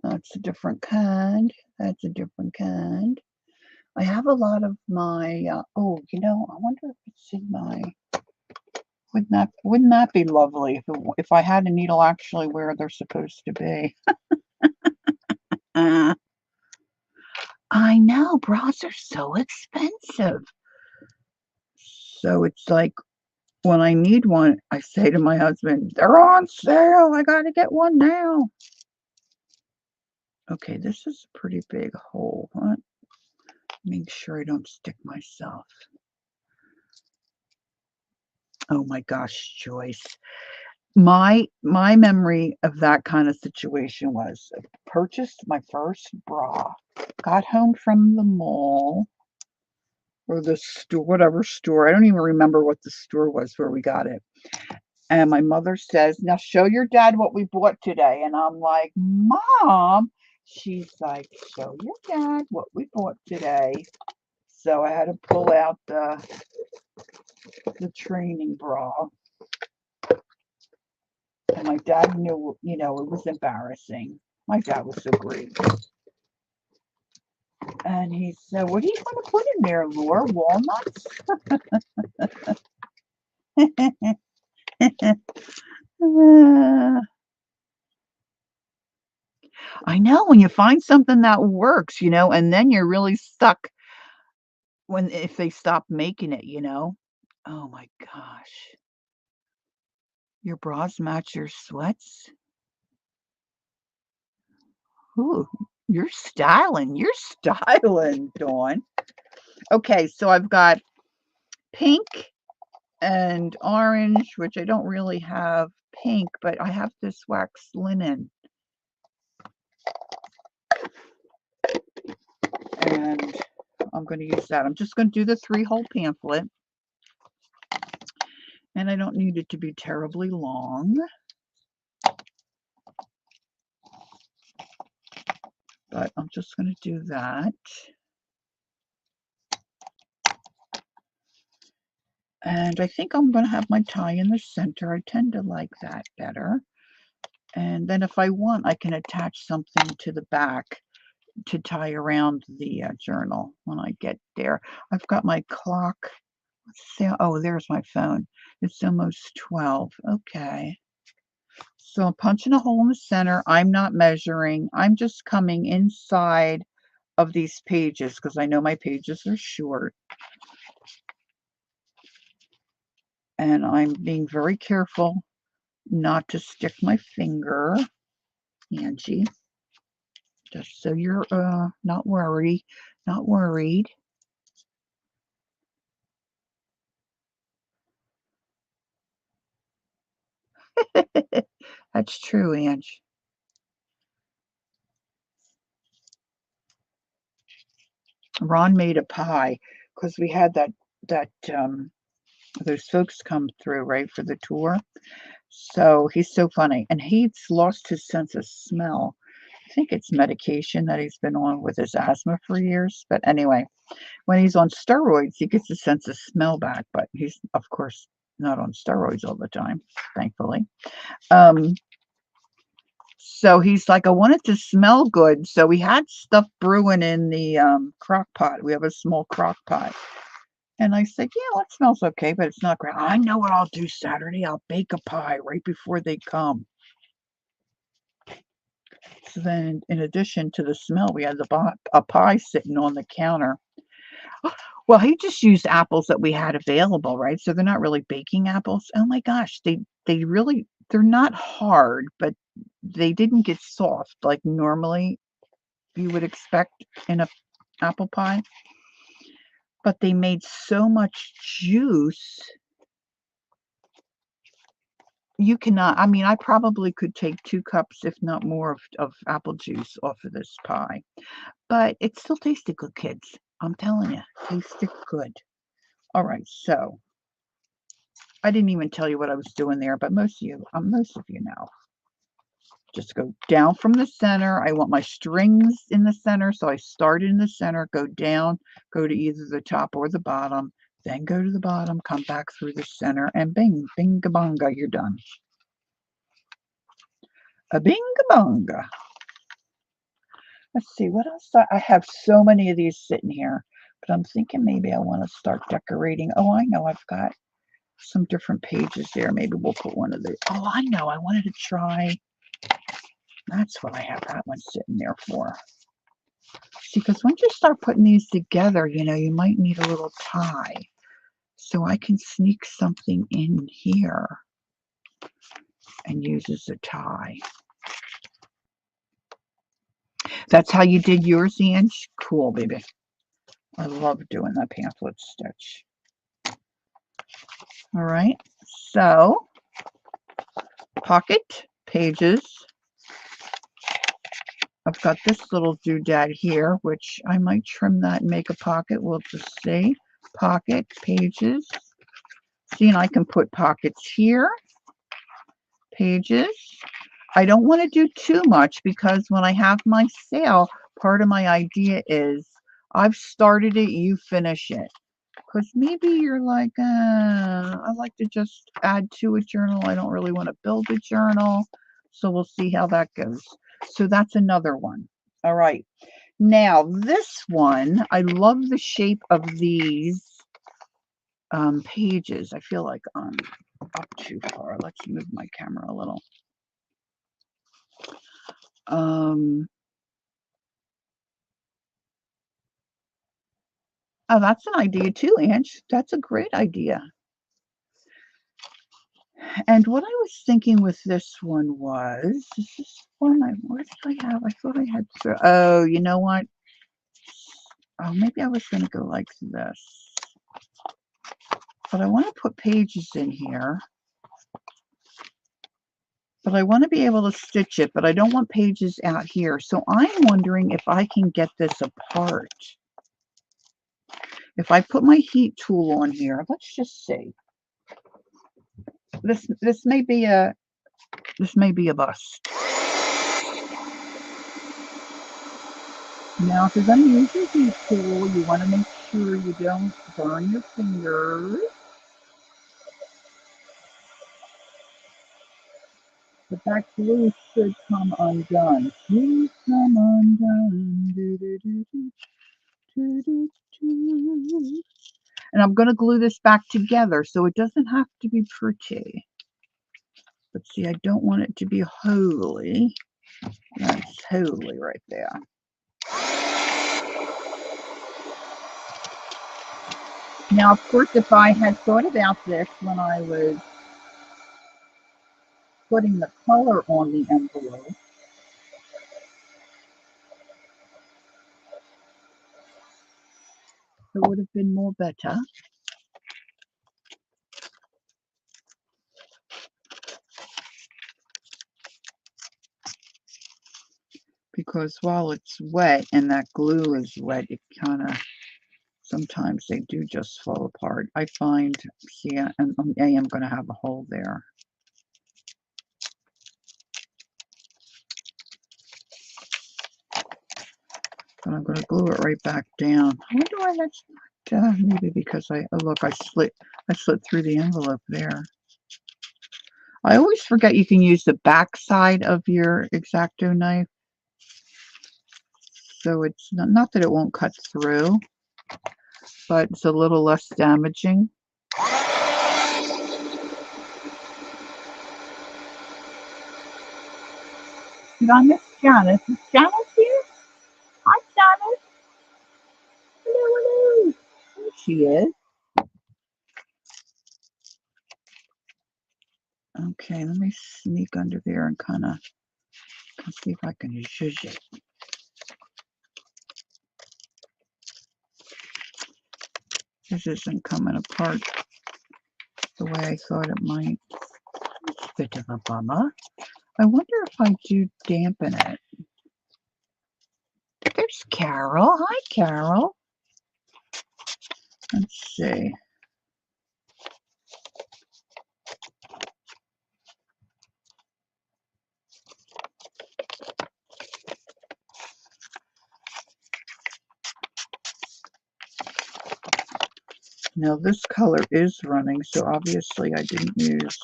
That's a different kind. That's a different kind. I have a lot of my, oh, I wonder if it's in my, wouldn't that be lovely if I had a needle actually where they're supposed to be? Uh, I know, bras are so expensive. So it's like when I need one, I say to my husband, they're on sale. I got to get one now. Okay, this is a pretty big hole. Huh? Make sure I don't stick myself. Oh my gosh, Joyce. My memory of that kind of situation was purchased my first bra, got home from the mall or the store, whatever store. I don't even remember what the store was where we got it. And my mother says, now show your dad what we bought today. And I'm like, Mom. She's like, show your dad what we bought today. So I had to pull out the training bra. And my dad knew, it was embarrassing. My dad was so great. And he said, what are you going to put in there, Laura? Walnuts? I know when you find something that works, and then you're really stuck if they stop making it, Oh my gosh. Your bras match your sweats? Ooh, you're styling. You're styling, Dawn. Okay, so I've got pink and orange, which I don't really have pink, but I have this wax linen. And I'm going to use that. I'm just going to do the 3-hole pamphlet. And I don't need it to be terribly long. But I'm just going to do that. And I think I'm going to have my tie in the center. I tend to like that better. And then if I want, I can attach something to the back to tie around the journal when I get there. I've got my clock. Let's see. Oh, there's my phone. It's almost 12. Okay. So I'm punching a hole in the center. I'm not measuring. I'm just coming inside of these pages because I know my pages are short. And I'm being very careful not to stick my finger, Angie, just so you're not worried. That's true, Ange. Ron made a pie because we had that those folks come through, right, for the tour. So he's so funny, and he's lost his sense of smell. I think it's medication that he's been on with his asthma for years. But anyway, when he's on steroids, he gets a sense of smell back. But he's, of course, not on steroids all the time, thankfully. So he's like, I want it to smell good. So we had stuff brewing in the crock pot. We have a small crock pot. And I said, yeah, that smells okay, but it's not great. I know what I'll do Saturday. I'll bake a pie right before they come. So then, in addition to the smell, we had a pie sitting on the counter. Well, he just used apples that we had available, right? So they're not really baking apples. Oh my gosh, they're not hard, but they didn't get soft like normally you would expect in a apple pie. But they made so much juice. You cannot, I mean, I probably could take 2 cups, if not more, of apple juice off of this pie. But it still tasted good, kids. I'm telling you, tasted good. All right, so I didn't even tell you what I was doing there, but most of you know. Just go down from the center. I want my strings in the center, so I start in the center, go down, go to either the top or the bottom, then go to the bottom, come back through the center, and bing, binga bonga, you're done. A binga bonga. Let's see, what else? I have so many of these sitting here, but I'm thinking maybe I want to start decorating. Oh, I know, I've got some different pages there. Maybe we'll put one of the, oh, I know, I wanted to try, that's what I have that one sitting there for. See, because once you start putting these together, you know, you might need a little tie. So I can sneak something in here and use as a tie. That's how you did yours, Ange? Cool, baby. I love doing that pamphlet stitch. All right, so pocket pages. I've got this little doodad here, which I might trim that and make a pocket. We'll just see. Pocket pages. See, and I can put pockets here. Pages. I don't want to do too much because when I have my sale, part of my idea is I've started it, you finish it. Because maybe you're like, I like to just add to a journal. I don't really want to build a journal. So we'll see how that goes. So that's another one. All right. Now this one, I love the shape of these pages. I feel like I'm up too far. Let's move my camera a little. Oh, that's an idea too, Ange. That's a great idea. And what I was thinking with this one was, is this one, what did I have? I thought I had, oh, you know what? Oh, maybe I was going to go like this. But I want to put pages in here. But I want to be able to stitch it, but I don't want pages out here. So I'm wondering if I can get this apart. If I put my heat tool on here, let's just see. This may be a bust. Now, if you're going to use your heat tool, you want to make sure you don't burn your fingers. But that glue should come undone. Please come undone. Do, do, do, do, do, do, do. And I'm going to glue this back together, so it doesn't have to be pretty. But see, I don't want it to be holy. That's holy right there. Now, of course, if I had thought about this when I was putting the color on the envelope, it would have been more better. Because while it's wet and that glue is wet, it kind of, sometimes they do just fall apart. I find, see, I am going to have a hole there. But I'm going to glue it right back down. I wonder why that's not, maybe because oh look, I slit through the envelope there. I always forget you can use the back side of your X-Acto knife. So it's not that it won't cut through, but it's a little less damaging. Did I miss Janice? Is Janice here? Hi, Janice. Hello, hello. There she is. Okay, let me sneak under there and kind of see if I can zhuzh it. This isn't coming apart the way I thought it might. It's a bit of a bummer. I wonder if I do dampen it. There's Carol. Hi, Carol. Let's see. Now this color is running, so obviously I didn't use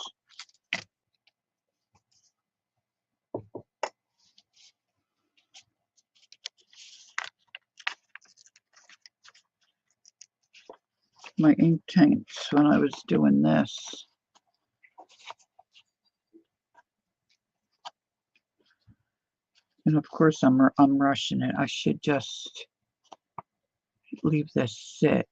my ink tanks when I was doing this. And of course I'm rushing it. I should just leave this sit.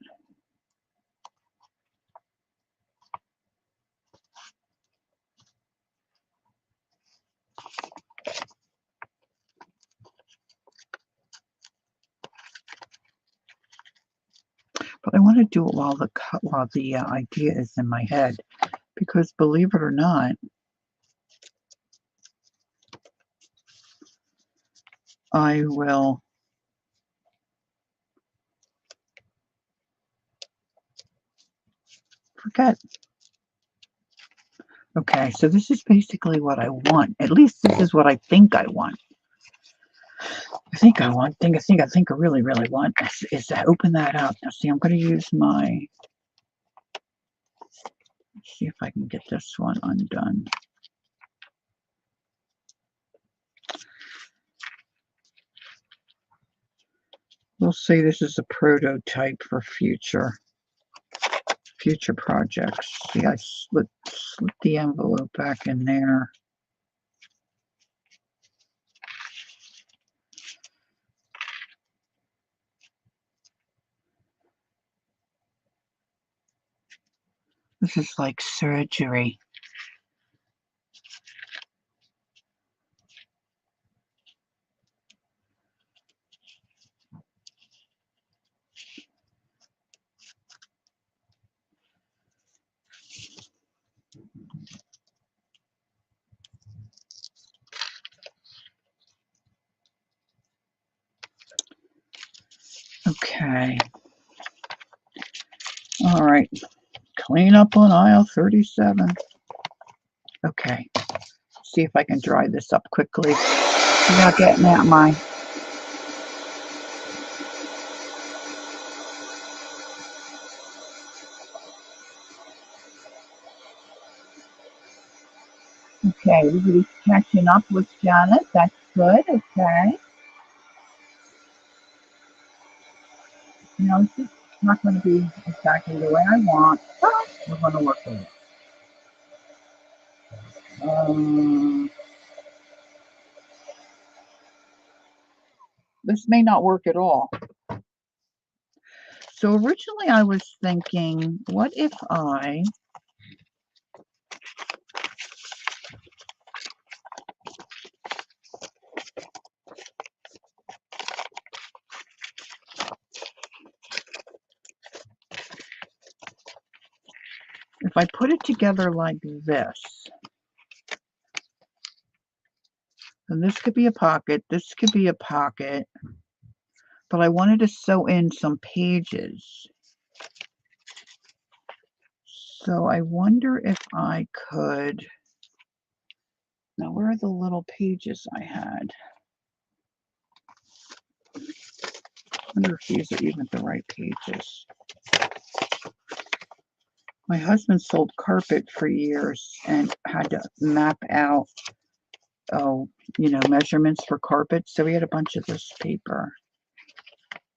But I want to do it while the idea is in my head, because believe it or not, I will forget. Okay, so this is basically what I want. At least this is what I think I want. I really, really want is to open that up. Now, see, I'm going to use my, let's see if I can get this one undone. We'll say this is a prototype for future projects. See, I slip the envelope back in there. This is like surgery. Okay. All right. Clean up on aisle 37. Okay. See if I can dry this up quickly without getting at my. Okay, everybody's catching up with Janet. That's good. Okay. Now, this is not going to be exactly the way I want, but we're going to work with it. This may not work at all. So originally I was thinking, what if I put it together like this? And this could be a pocket, this could be a pocket, but I wanted to sew in some pages. So I wonder if I could, now where are the little pages I had? I wonder if these are even the right pages. My husband sold carpet for years and had to map out, measurements for carpet. So we had a bunch of this paper.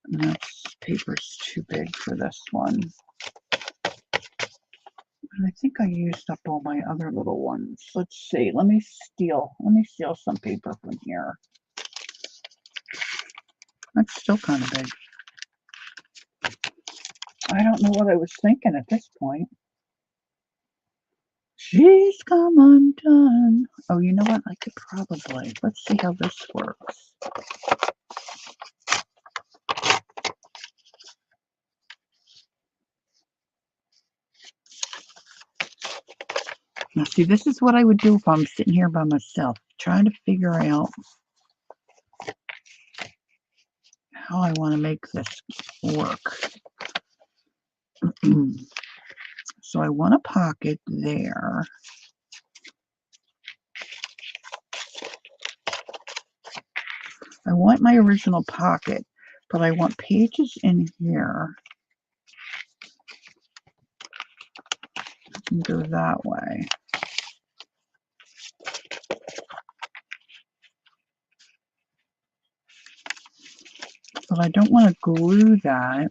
And this paper's too big for this one. And I think I used up all my other little ones. Let's see. Let me steal some paper from here. That's still kind of big. I don't know what I was thinking at this point. She's come undone. Oh, you know what? I could probably. Let's see how this works. Now, see, this is what I would do if I'm sitting here by myself, trying to figure out how I want to make this work. So I want a pocket there. I want my original pocket, but I want pages in here. and go that way. But I don't want to glue that.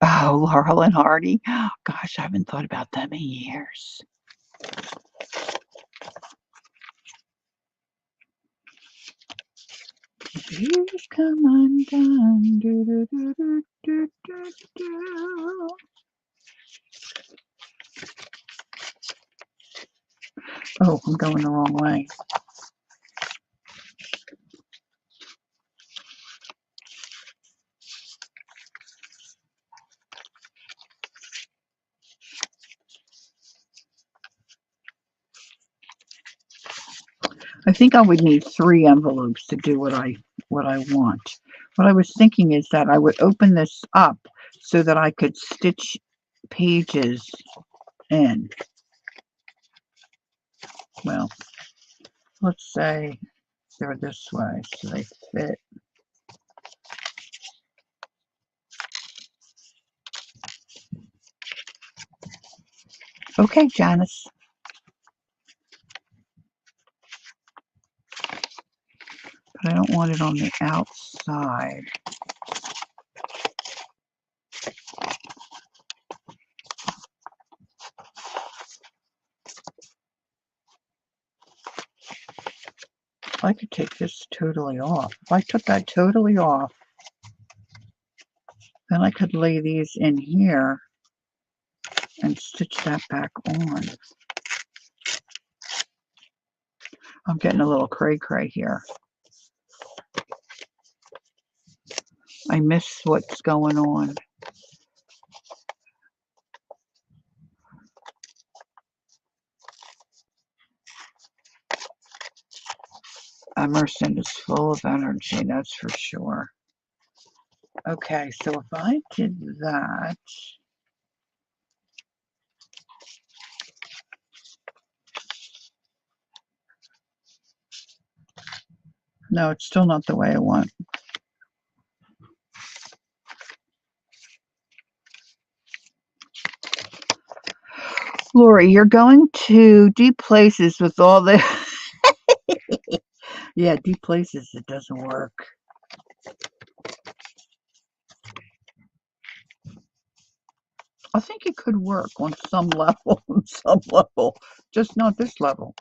Oh, Laurel and Hardy. Gosh, I haven't thought about them in years. You come undone. Do, do, do, do, do, do, do. Oh, I'm going the wrong way. I think I would need 3 envelopes to do what I want. What I was thinking is that I would open this up so that I could stitch pages in. Well, let's say they're this way so they fit. Okay, Janice. But I don't want it on the outside. I could take this totally off. If I took that totally off, then I could lay these in here and stitch that back on. I'm getting a little cray-cray here. I miss what's going on. Emerson is full of energy, that's for sure. Okay, so if I did that, no, it's still not the way I want. Lori, you're going to deep places with all the... Yeah, deep places, it doesn't work. I think it could work on some level, just not this level.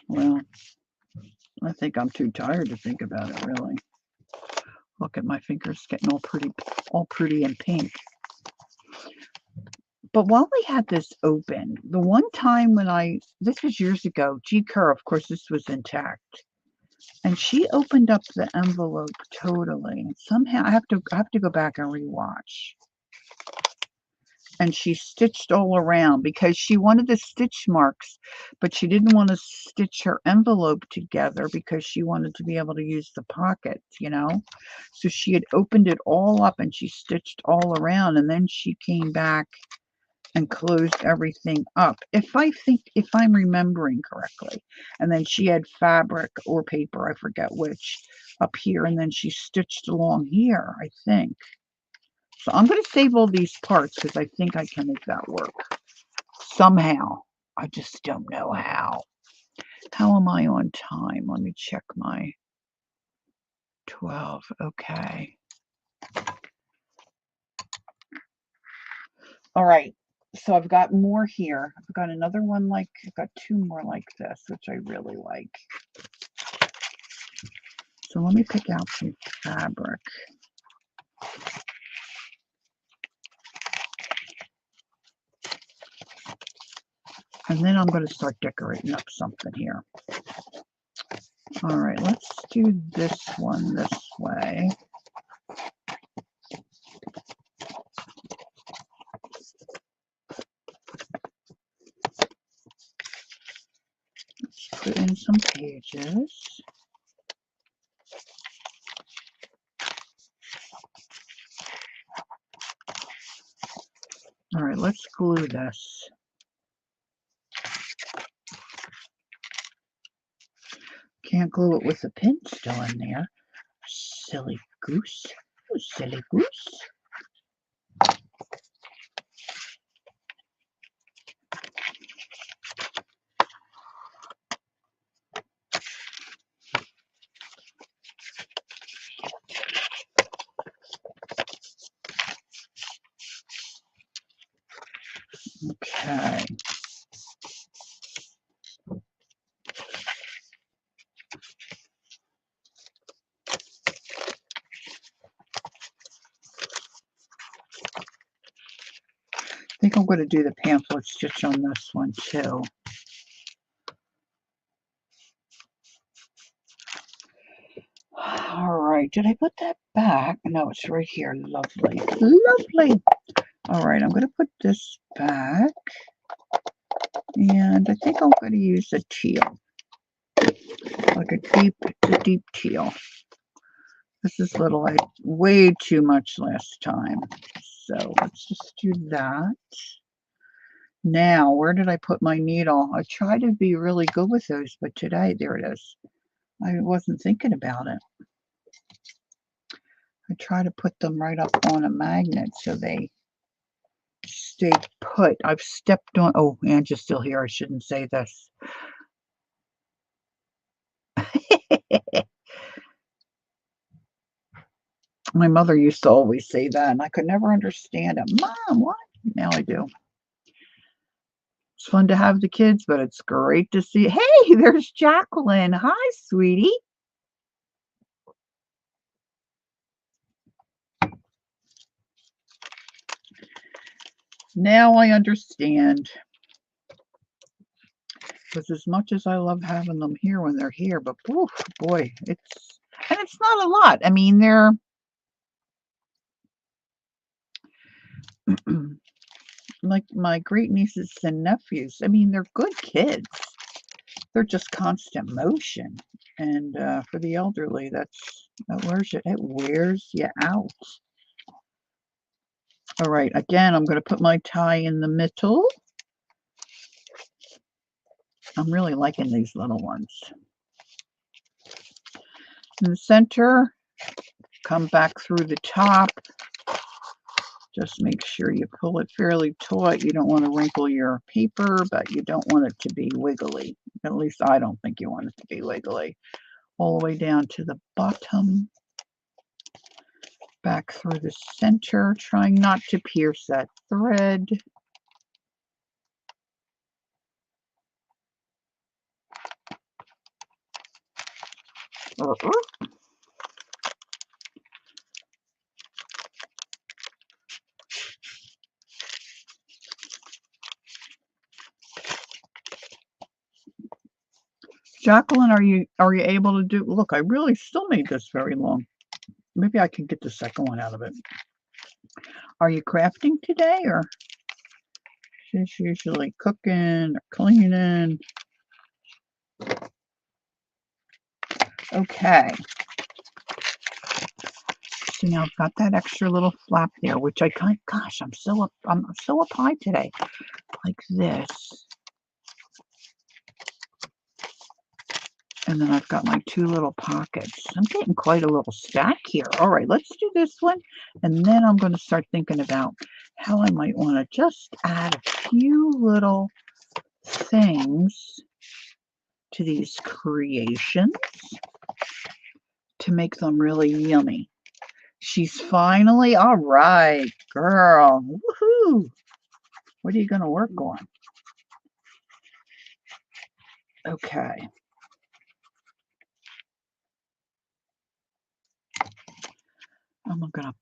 Well, I think I'm too tired to think about it, really. Look at my fingers getting all pretty and pink. But while we had this open, the one time when this was years ago, G. Kerr, of course, this was intact. And she opened up the envelope totally. And somehow I have to go back and rewatch. And she stitched all around because she wanted the stitch marks, but she didn't want to stitch her envelope together because she wanted to be able to use the pockets, you know. So she had opened it all up and she stitched all around, and then she came back and closed everything up, if I'm remembering correctly. And then she had fabric or paper, I forget which, up here, and then she stitched along here, I think. So I'm going to save all these parts because I think I can make that work somehow. I just don't know how. How am I on time? Let me check my 12. Okay. All right. So I've got more here. I've got another one I've got 2 more like this, which I really like. So let me pick out some fabric. And then I'm going to start decorating up something here. All right, let's do this one this way. Let's put in some pages. All right, let's glue this. Can't glue it with the pin still in there. Silly goose. You silly goose. Okay. I think I'm going to do the pamphlet stitch on this one too. All right, did I put that back? No, it's right here. Lovely. Lovely. All right, I'm going to put this back. And I think I'm going to use a teal. Like a deep teal. This is little, I way too much last time. So let's just do that. Now, where did I put my needle? I try to be really good with those, but today, there it is. I wasn't thinking about it. I try to put them right up on a magnet so they stay put. I've stepped on, oh, Angie's still here. I shouldn't say this. My mother used to always say that, and I could never understand it. Mom, what? Now I do. It's fun to have the kids, but it's great to see. Hey, there's Jacqueline. Hi, sweetie. Now I understand. Because as much as I love having them here when they're here, but oof, boy, it's not a lot. I mean, they're like my great nieces and nephews. I mean, they're good kids. They're just constant motion. And for the elderly, that wears you out. All right, again, I'm going to put my tie in the middle. I'm really liking these little ones. In the center, come back through the top. Just make sure you pull it fairly taut. You don't want to wrinkle your paper, but you don't want it to be wiggly. At least I don't think you want it to be wiggly. All the way down to the bottom. Back through the center, trying not to pierce that thread. Jacqueline, are you able to do? Look, I really still made this very long. Maybe I can get the second one out of it. Are you crafting today, or she's usually cooking or cleaning? Okay. So now I've got that extra little flap there, which I kind. Gosh, I'm so up high today. Like this. And then I've got my two little pockets. I'm getting quite a little stack here. All right, let's do this one. And then I'm going to start thinking about how I might want to just add a few little things to these creations to make them really yummy. She's finally, all right, girl. Woohoo. What are you going to work on? Okay. I'm a gonna.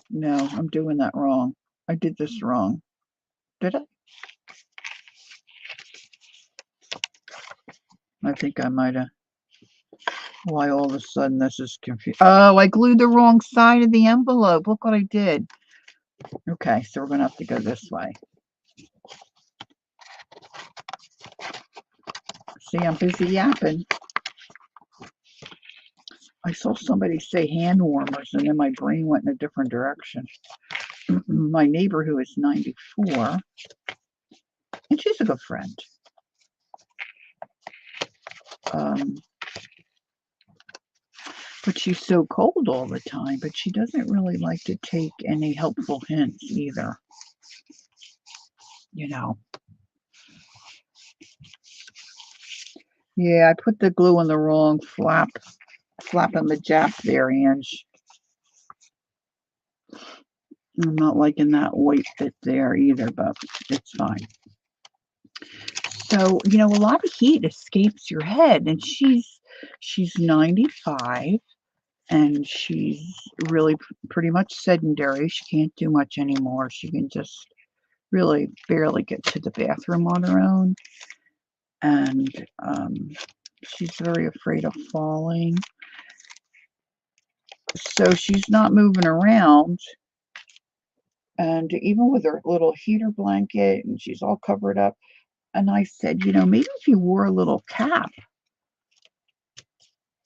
No, I'm doing that wrong. I did this wrong. Did I? I think I might have. Why all of a sudden this is confused? Oh, I glued the wrong side of the envelope. Look what I did. Okay, so we're going to have to go this way. See, I'm busy yapping. I saw somebody say hand warmers, and then my brain went in a different direction. My neighbor, who is 94, and she's a good friend. But she's so cold all the time, but she doesn't really like to take any helpful hints either. You know. Yeah, I put the glue on the wrong flap on the jap there, Ange. I'm not liking that white bit there either, but it's fine. So, a lot of heat escapes your head, and she's 95, and she's really pretty much sedentary. She can't do much anymore. She can just really barely get to the bathroom on her own, and she's very afraid of falling. So she's not moving around, and even with her little heater blanket, and she's all covered up. And I said, maybe if you wore a little cap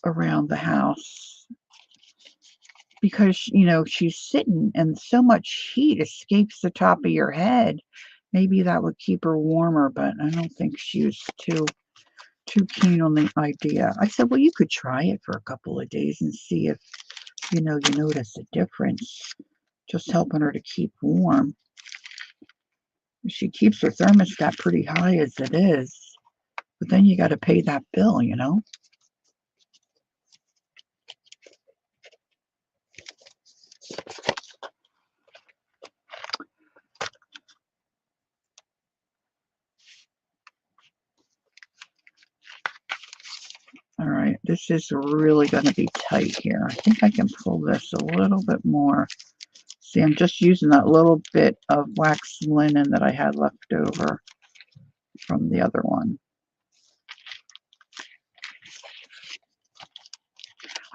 around the house, because, she's sitting and so much heat escapes the top of your head. Maybe that would keep her warmer, but I don't think she was too keen on the idea. I said, well, you could try it for a couple of days and see if, you notice a difference, just helping her to keep warm. She keeps her thermostat pretty high as it is, but then you got to pay that bill, All right, this is really going to be tight here. I think I can pull this a little bit more. See, I'm just using that little bit of wax linen that I had left over from the other one.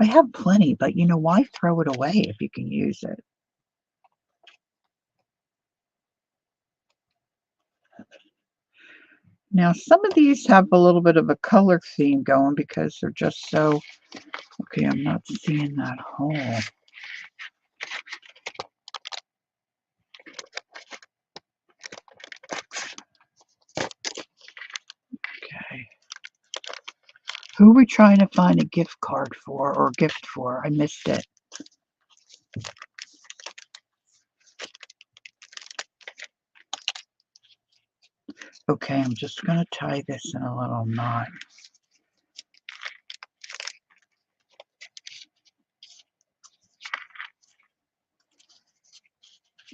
I have plenty, but why throw it away if you can use it? Now, some of these have a little bit of a color theme going because they're just so... Okay, I'm not seeing that hole. Okay. Who are we trying to find a gift card for or gift for? I missed it. Okay, I'm just going to tie this in a little knot.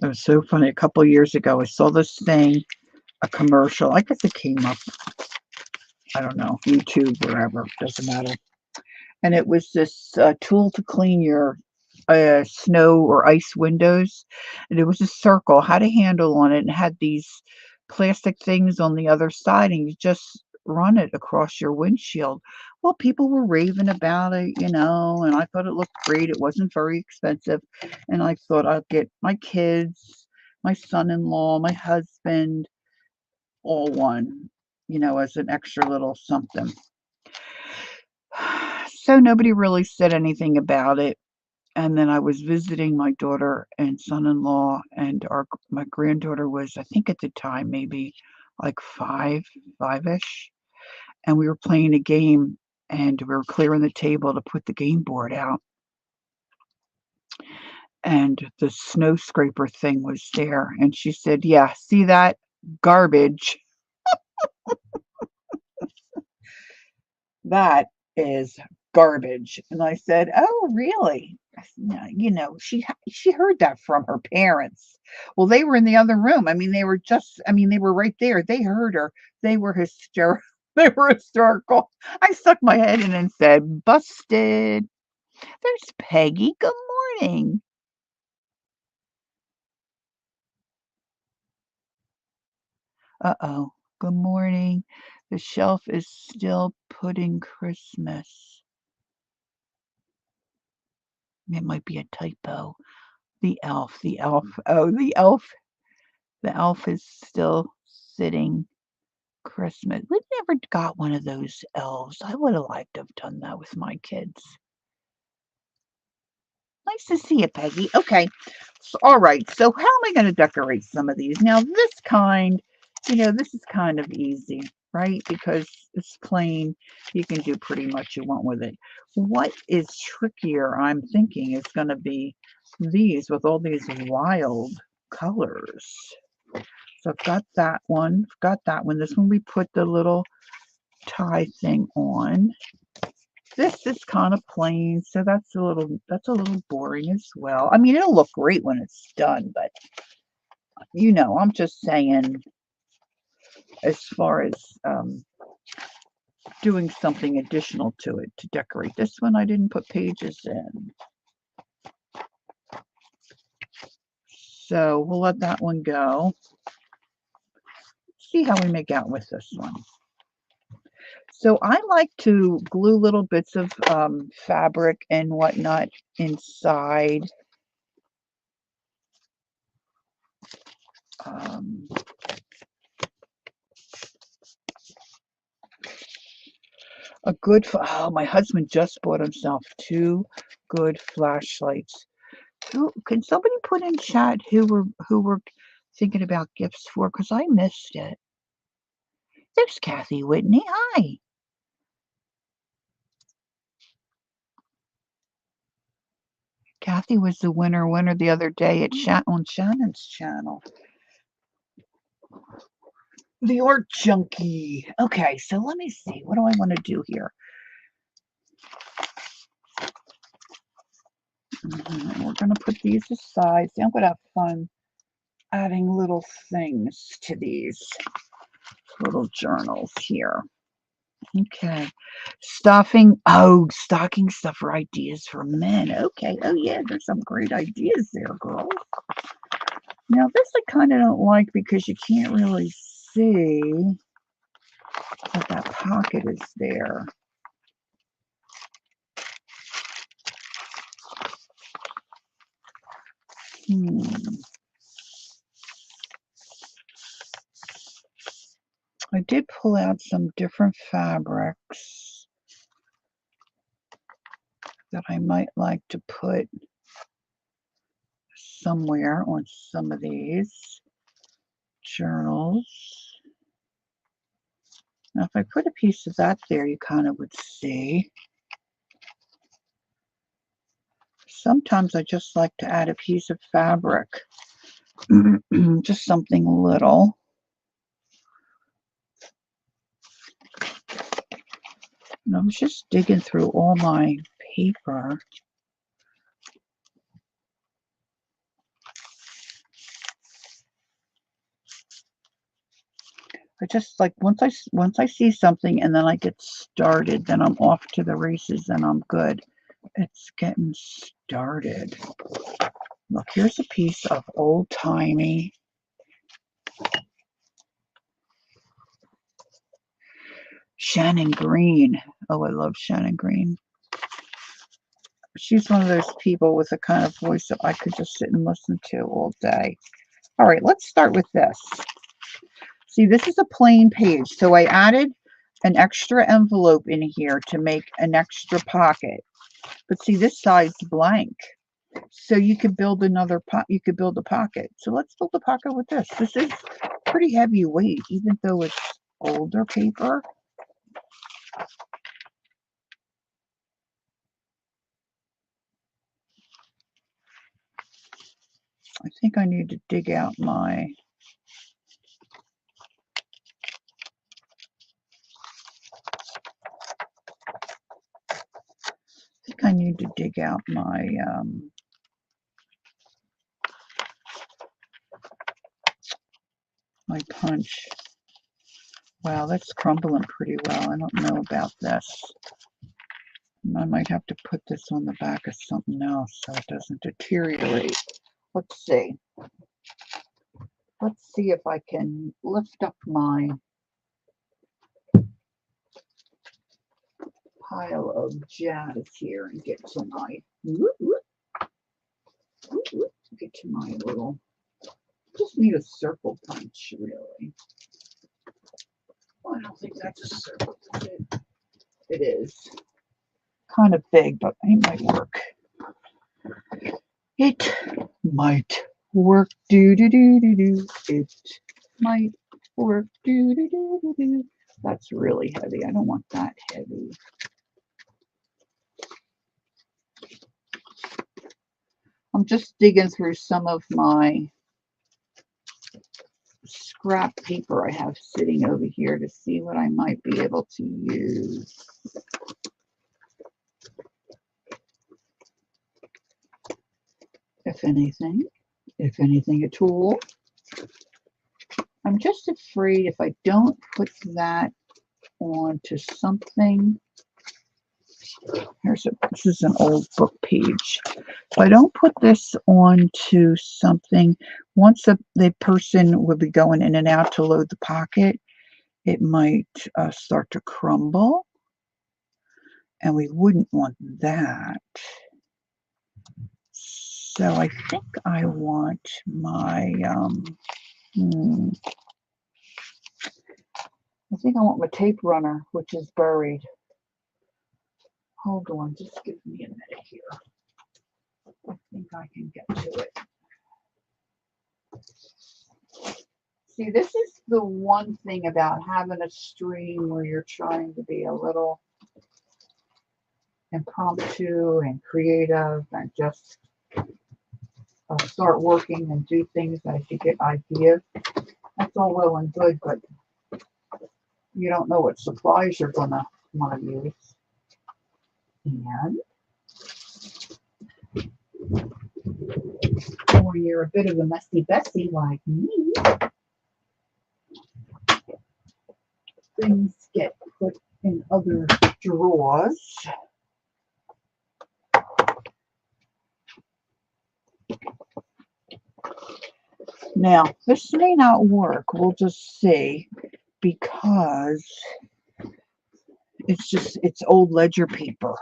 It was so funny. A couple of years ago, I saw this thing, a commercial. I guess it came up, I don't know, YouTube, wherever, doesn't matter. And it was this tool to clean your snow or ice windows. And it was a circle, had a handle on it, and had these plastic things on the other side, and you just run it across your windshield. Well, people were raving about it, and I thought it looked great. It wasn't very expensive. And I thought I'd get my kids, my son-in-law, my husband, all one, as an extra little something. So nobody really said anything about it. And then I was visiting my daughter and son-in-law, and my granddaughter was, I think at the time, maybe like five-ish. And we were playing a game, and we were clearing the table to put the game board out. And the snow scraper thing was there. And she said, yeah, see that? Garbage. That is garbage. And I said, oh, really? She heard that from her parents. Well, they were in the other room. They were right there. They heard her. They were hysterical. They were hysterical. I stuck my head in and said, busted. There's Peggy. Good morning. Uh-oh. Good morning. The shelf is still putting Christmas. It might be a typo. The elf. Oh, the elf. The elf is still sitting Christmas. We never got one of those elves. I would have liked to have done that with my kids. Nice to see you, Peggy. Okay. So, all right. So how am I going to decorate some of these? Now, this kind, this is kind of easy, right? Because it's plain. You can do pretty much you want with it. What is trickier, I'm thinking, is going to be these with all these wild colors. So I've got that one. I've got that one. This one we put the little tie thing on. This is kind of plain, so that's a little boring as well. I mean, it'll look great when it's done, but I'm just saying as far as doing something additional to it to decorate. This one I didn't put pages in. So we'll let that one go. See how we make out with this one. So I like to glue little bits of fabric and whatnot inside. My husband just bought himself 2 good flashlights. Can somebody put in chat who we're thinking about gifts for? Because I missed it. There's Kathy Whitney. Hi. Kathy was the winner the other day on Shannon's channel. The Art Junkie. Okay, so let me see. What do I want to do here? We're going to put these aside. See, I'm going to have fun adding little things to these little journals here. Okay. Stocking stuffer ideas for men. Okay. Oh, yeah, there's some great ideas there, girls. Now, this I kind of don't like because you can't really see that pocket is there. I did pull out some different fabrics that I might like to put somewhere on some of these journals. Now, if I put a piece of that there, you kind of would see. Sometimes I just like to add a piece of fabric, just something little. And I was just digging through all my paper. I just like once I see something and then I get started, then I'm off to the races and I'm good. It's getting started. Look, here's a piece of old-timey Shannon Green. Oh, I love Shannon Green. She's one of those people with a kind of voice that I could just sit and listen to all day. All right, let's start with this. See, this is a plain page, so I added an extra envelope in here to make an extra pocket. But see, this side's blank. So you could build another you could build a pocket. So let's build a pocket with this. This is pretty heavyweight, even though it's older paper. I think I need to dig out my my punch. Wow, that's crumbling pretty well. I don't know about this. I might have to put this on the back of something else so it doesn't deteriorate. Let's see. Let's see if I can lift up my pile of jazz here and get to my little, just need a circle punch really. Well, I don't think that's a circle, is it? It is. Kind of big, but it might work. It might work. Do do do do do. It might work. Do do do do do. That's really heavy. I don't want that heavy. I'm just digging through some of my scrap paper I have sitting over here to see what I might be able to use. If anything at all. I'm just afraid if I don't put that onto something. This is an old book page. If I don't put this onto something, once the person would be going in and out to load the pocket, it might start to crumble. And we wouldn't want that. So I think I want my, I think I want my tape runner, which is buried. Hold on, just give me a minute here. I think I can get to it. See, this is the one thing about having a stream where you're trying to be a little impromptu and creative and just start working and do things as you get ideas. That's all well and good, but you don't know what supplies you're going to want to use. And when you're a bit of a messy Bessie like me, things get put in other drawers. Now, this may not work. We'll just see, because it's old ledger paper.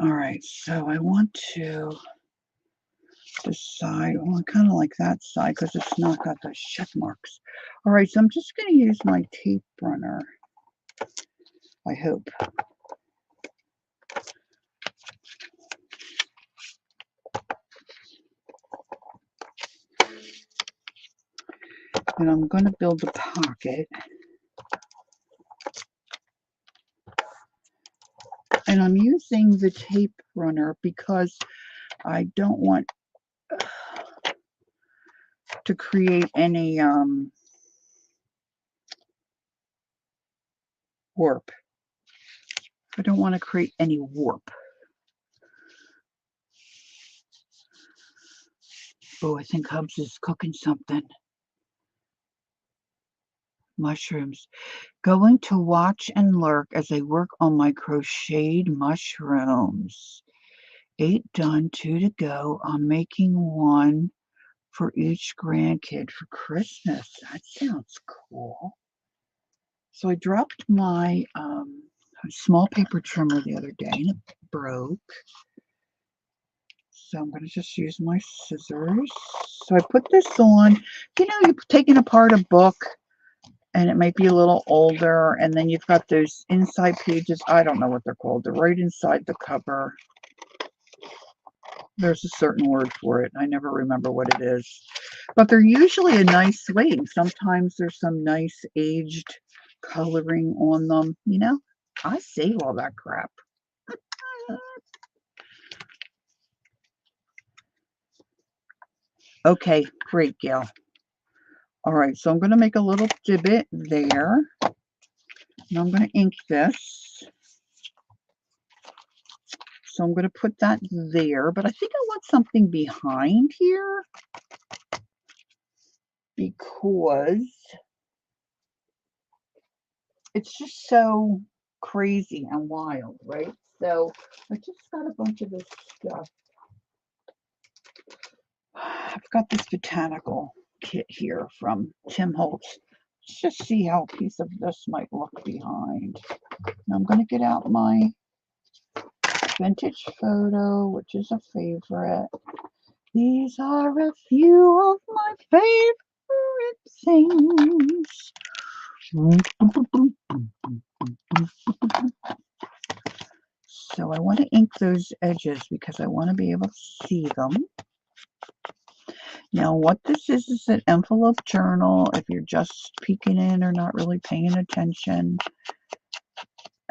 All right, so I want to decide, well, I kind of like that side because it's not got those check marks. All right, so I'm just going to use my tape runner, I hope. And I'm going to build a pocket. And I'm using the tape runner because I don't want to create any warp. I don't want to create any warp. Oh, I think Hubs is cooking something. Mushrooms. Going to watch and lurk as I work on my crocheted mushrooms. 8 done, 2 to go. I'm making one for each grandkid for Christmas. That sounds cool. So I dropped my small paper trimmer the other day and it broke. So I'm going to just use my scissors. So I put this on. You know, you're taking apart a book and it might be a little older, and then you've got those inside pages. I don't know what they're called. They're right inside the cover. There's a certain word for it. I never remember what it is. But they're usually a nice weight. Sometimes there's some nice aged coloring on them. You know, I save all that crap. Okay, great, Gail. All right, so I'm going to make a little divot there. And I'm going to ink this. So I'm going to put that there, but I think I want something behind here because it's just so crazy and wild, right? So I just got a bunch of this stuff. I've got this botanical kit here from Tim Holtz. Let's just see how a piece of this might look behind. And I'm going to get out my vintage photo, which is a favorite. These are a few of my favorite things. So I want to ink those edges because I want to be able to see them. Now what this is an envelope journal if you're just peeking in or not really paying attention.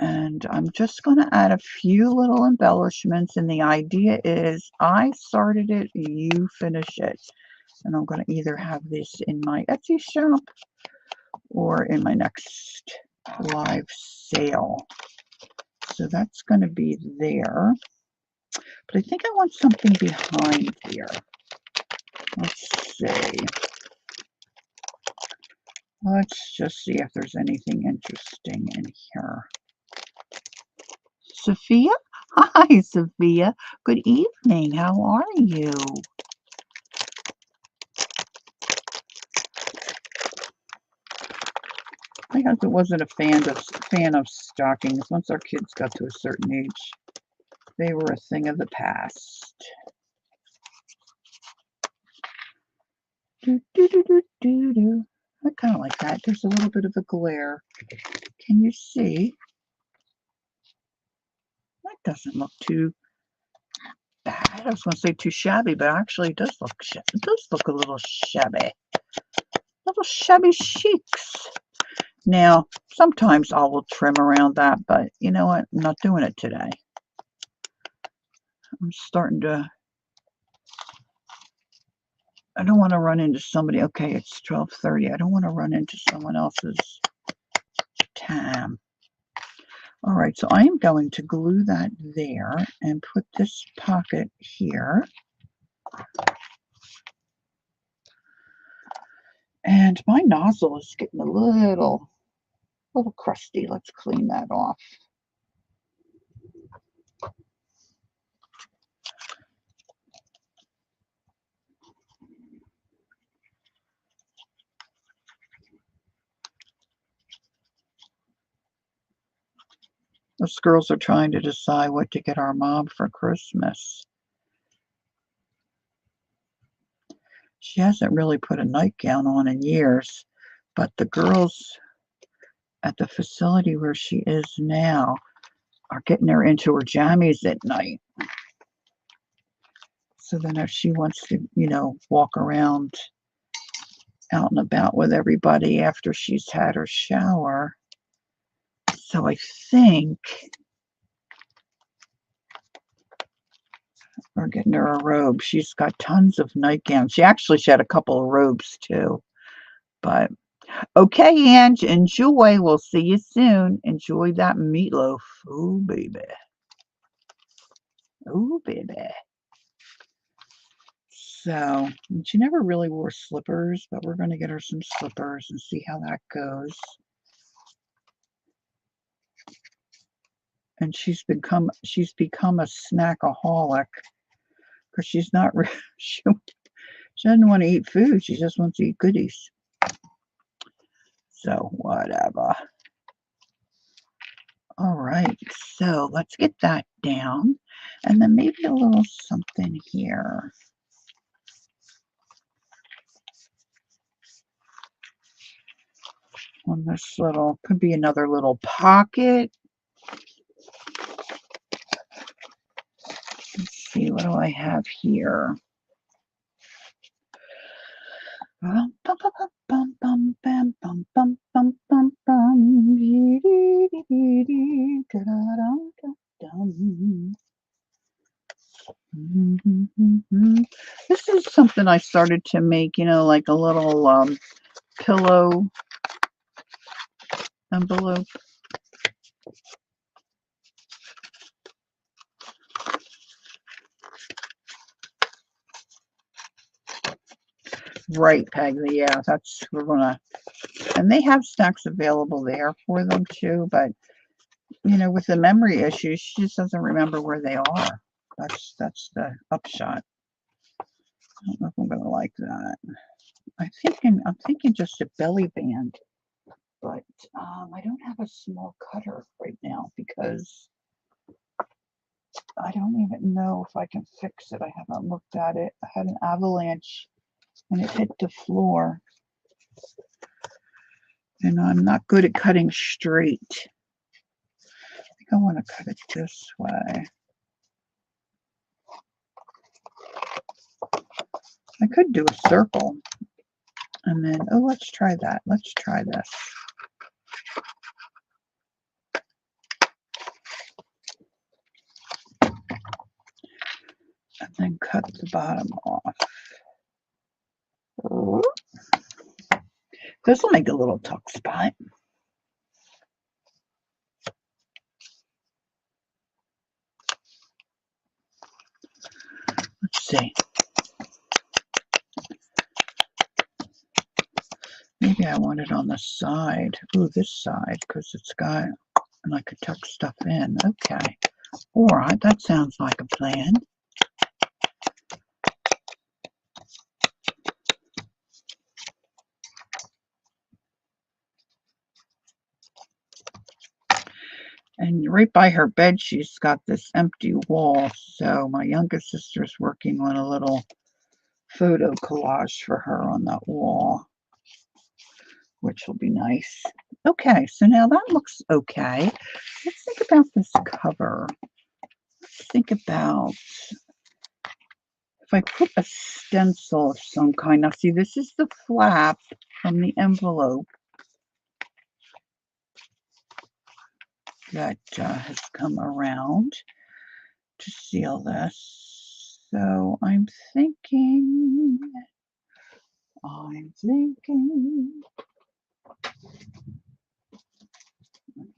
And I'm just going to add a few little embellishments, and the idea is I started it, you finish it. And I'm going to either have this in my Etsy shop or in my next live sale. So that's going to be there. But I think I want something behind here. Let's see. Let's just see if there's anything interesting in here. Sophia? Hi, Sophia. Good evening. How are you? My husband wasn't a fan of stockings. Once our kids got to a certain age, they were a thing of the past. Do, do, do, do, do, do. I kind of like that. There's a little bit of a glare. Can you see? That doesn't look too bad. I was going to say too shabby, but actually it does look a little shabby. Little shabby chics. Now, sometimes I will trim around that, but you know what? I'm not doing it today. I'm starting to... I don't want to run into somebody. Okay, it's 12:30. I don't want to run into someone else's time. All right, so I am going to glue that there and put this pocket here. And my nozzle is getting a little crusty. Let's clean that off. Those girls are trying to decide what to get our mom for Christmas. She hasn't really put a nightgown on in years, but the girls at the facility where she is now are getting her into her jammies at night. So then if she wants to, you know, walk around out and about with everybody after she's had her shower. So I think we're getting her a robe. She's got tons of nightgowns. She had a couple of robes too. But okay, Ange, enjoy. We'll see you soon. Enjoy that meatloaf. Oh, baby. Oh, baby. So, she never really wore slippers, but we're going to get her some slippers and see how that goes. And she's become a snackaholic because she's not she doesn't want to eat food. She just wants to eat goodies. So whatever. All right, so let's get that down, and then maybe a little something here. On this little, could be another little pocket. Let's see, what do I have here? Bum, bum, bum, bum, bum, bum, bum, bum, bum, bum. This is something I started to make, you know, like a little pillow envelope. Right, Peggy. Yeah, we're gonna, and they have stacks available there for them too. But you know, with the memory issues, she just doesn't remember where they are. That's the upshot. I don't know if I'm gonna like that. I'm thinking just a belly band, but I don't have a small cutter right now because I don't even know if I can fix it. I haven't looked at it. I had an avalanche and it hit the floor. And I'm not good at cutting straight. I think I want to cut it this way. I could do a circle. And then, oh, let's try that. Let's try this. And then cut the bottom off. This will make a little tuck spot. Let's see. Maybe I want it on the side. Ooh, this side, because it's got, and I could tuck stuff in. Okay. All right, that sounds like a plan. And right by her bed, she's got this empty wall. So my youngest sister's working on a little photo collage for her on that wall, which will be nice. Okay, so now that looks okay. Let's think about this cover. Let's think about if I put a stencil of some kind. Now, see, this is the flap from the envelope that has come around to seal this. So I'm thinking, let me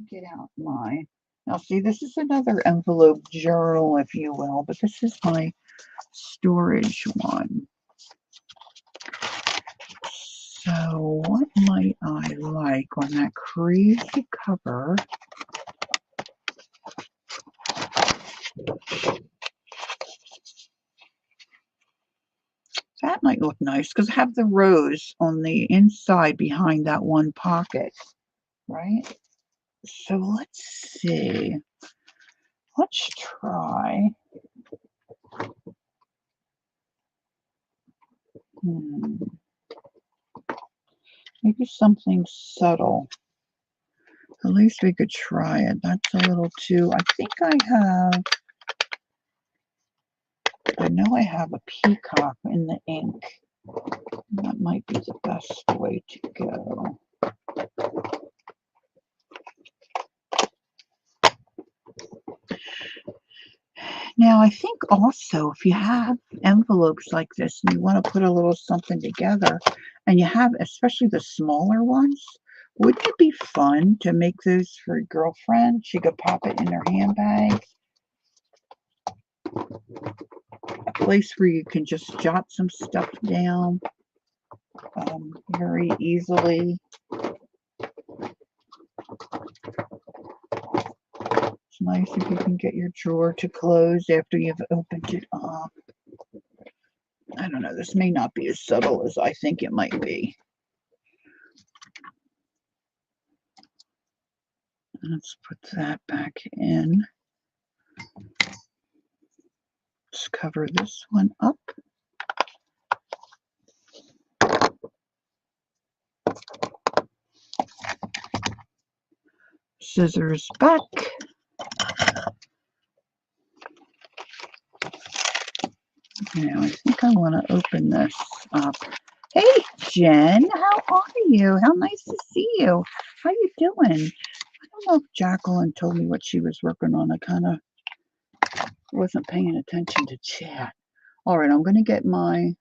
get out my, now see, this is another envelope journal, if you will, but this is my storage one. So what might I like on that crazy cover? That might look nice because I have the rose on the inside behind that one pocket, right? So let's see. Let's try. Maybe something subtle. At least we could try it. That's a little too, I think I know I have a peacock in the ink. That might be the best way to go. Now, I think also if you have envelopes like this and you want to put a little something together, and you have especially the smaller ones, wouldn't it be fun to make those for a girlfriend? She could pop it in her handbag. A place where you can just jot some stuff down very easily. It's nice if you can get your drawer to close after you've opened it up. I don't know, this may not be as subtle as I think it might be. Let's put that back in. Let's cover this one up. Scissors back. Now I think I want to open this up. Hey, Jen, how are you? How nice to see you. How you doing? I don't know if Jacqueline told me what she was working on. I kind of wasn't paying attention to chat. All right, I'm going to get my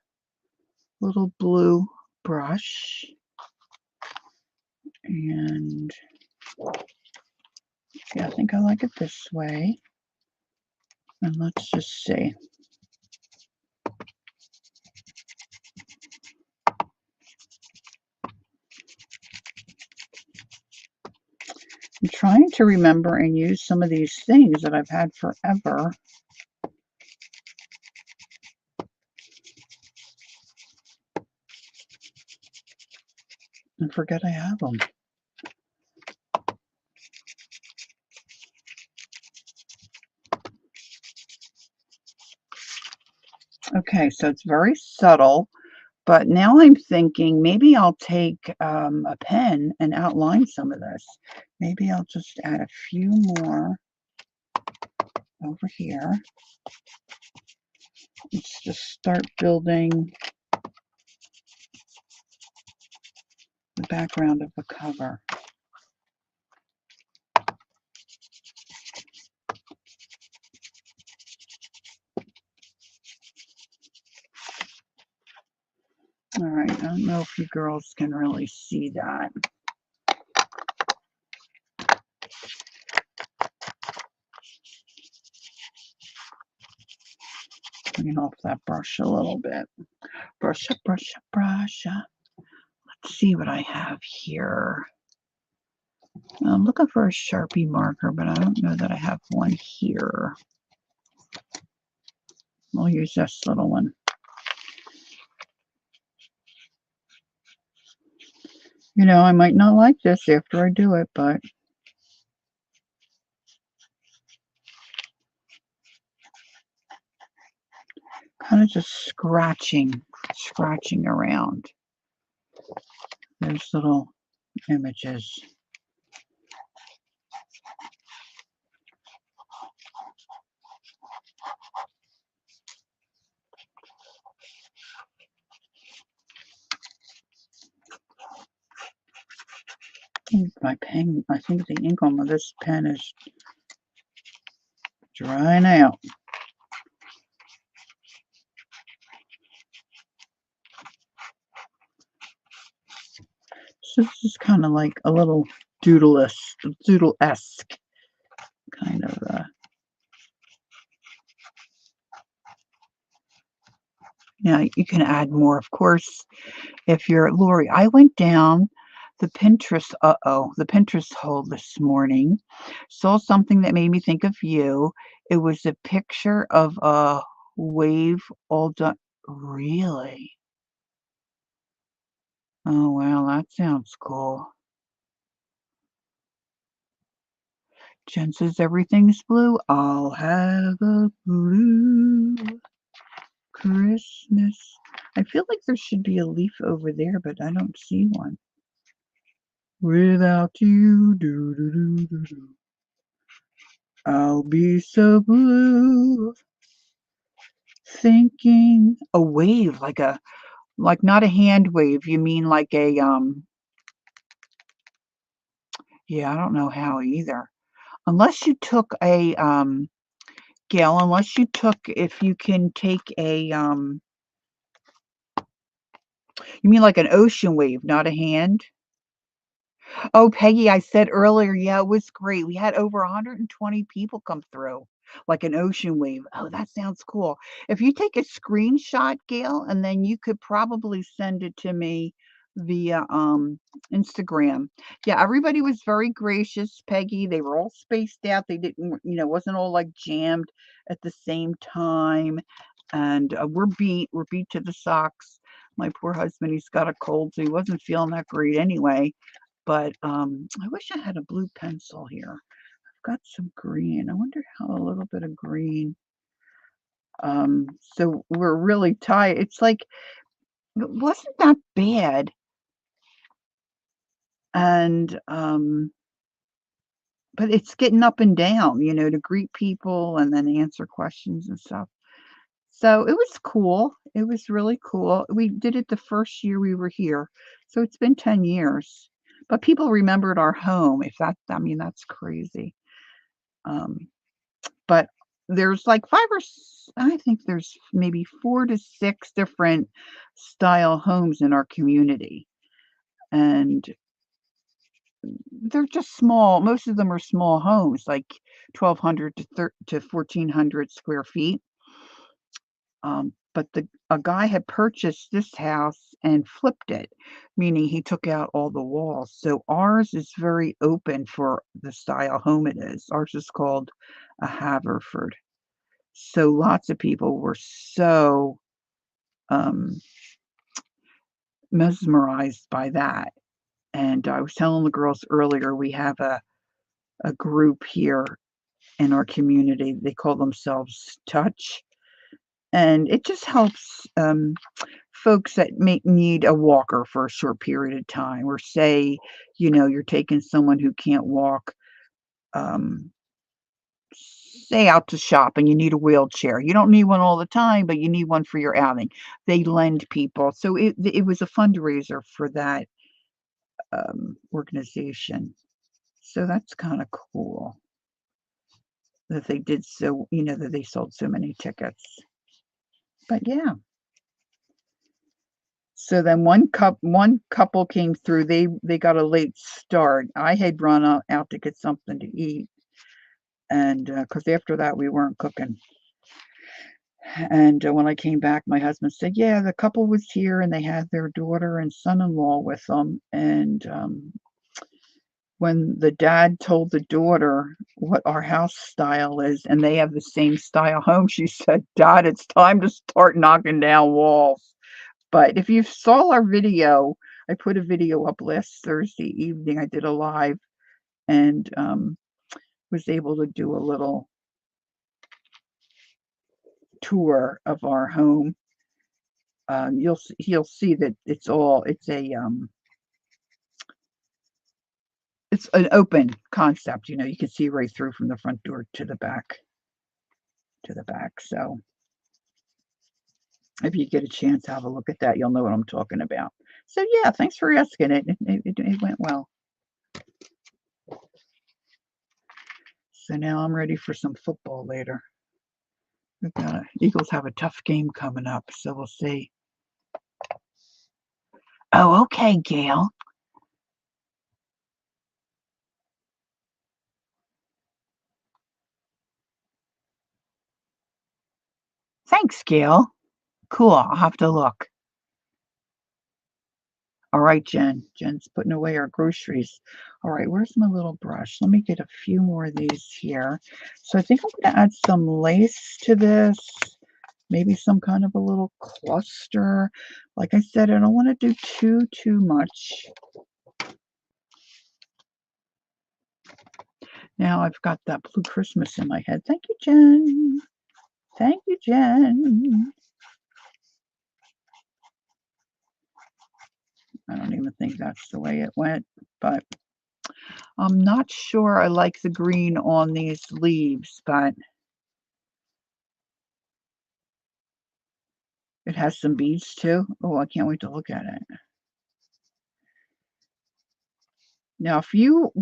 little blue brush. And yeah, I think I like it this way. And let's just see. I'm trying to remember and use some of these things that I've had forever. And forget I have them. Okay, so it's very subtle, but now I'm thinking maybe I'll take a pen and outline some of this. Maybe I'll just add a few more over here. Let's just start building the background of the cover. All right, I don't know if you girls can really see that. Bring off that brush a little bit. Brush up, brush up, brush up. Let's see what I have here. I'm looking for a Sharpie marker, but I don't know that I have one here. I'll use this little one. You know, I might not like this after I do it, but kind of just scratching around those little images. My pen, I think the ink on this pen is drying out. So this is kind of like a little doodle-esque kind of yeah, you can add more, of course, if you're Lori. I went down the Pinterest hole this morning, saw something that made me think of you. It was a picture of a wave all done. Really? Oh, wow, that sounds cool. Jen says everything's blue. I'll have a blue Christmas. I feel like there should be a leaf over there, but I don't see one. Without you, do do do do do. I'll be so blue. Thinking a wave, like not a hand wave. You mean like a yeah, I don't know how either. Unless you took a Gail, unless you took if you can take a you mean like an ocean wave, not a hand? Oh, Peggy, I said earlier, yeah, it was great. We had over 120 people come through, like an ocean wave. Oh, that sounds cool. If you take a screenshot, Gail, and then you could probably send it to me via Instagram. Yeah, everybody was very gracious, Peggy. They were all spaced out. They didn't, wasn't all like jammed at the same time. And we're beat to the socks. My poor husband, he's got a cold, so he wasn't feeling that great anyway. But I wish I had a blue pencil here. I've got some green. I wonder how a little bit of green. So we're really tired. It's like it wasn't that bad. And but it's getting up and down, to greet people and then answer questions and stuff. So it was cool. It was really cool. We did it the first year we were here. So it's been 10 years. But people remembered our home. If that, I mean, that's crazy. Um, but there's like I think there's maybe 4 to 6 different style homes in our community, and they're just small. Most of them are small homes, like 1,200 to 1,400 square feet. But a guy had purchased this house and flipped it, meaning he took out all the walls. So ours is very open for the style home it is. Ours is called a Haverford. So lots of people were so um, mesmerized by that. And I was telling the girls earlier, we have a group here in our community. They call themselves Touch. And it just helps folks that may need a walker for a short period of time, or say, you're taking someone who can't walk, um, say out to shop and you need a wheelchair. You don't need one all the time, but you need one for your outing. They lend people. So it was a fundraiser for that organization. So that's kind of cool that they did so, that they sold so many tickets. But yeah. So then one couple came through. They got a late start. I had run out to get something to eat, and because after that we weren't cooking. And when I came back, my husband said, "Yeah, the couple was here, and they had their daughter and son-in-law with them." And when the dad told the daughter what our house style is, and they have the same style home, she said, "Dad, it's time to start knocking down walls." But if you saw our video, I put a video up last Thursday evening. I did a live and was able to do a little tour of our home. You'll see that it's an open concept. You can see right through from the front door to the back. So if you get a chance, have a look at that. You'll know what I'm talking about. So yeah, thanks for asking. It went well. So now I'm ready for some football later. Eagles have a tough game coming up, so we'll see. Oh, okay, Gail. Thanks, Gail. Cool. I'll have to look. All right, Jen. Jen's putting away our groceries. All right, where's my little brush? Let me get a few more of these here. So I think I'm going to add some lace to this. Maybe some kind of a little cluster. Like I said, I don't want to do too much. Now I've got that Blue Christmas in my head. Thank you, Jen. Thank you, Jen. I don't even think that's the way it went, but I'm not sure I like the green on these leaves, but it has some beads too. Oh, I can't wait to look at it. Now, if you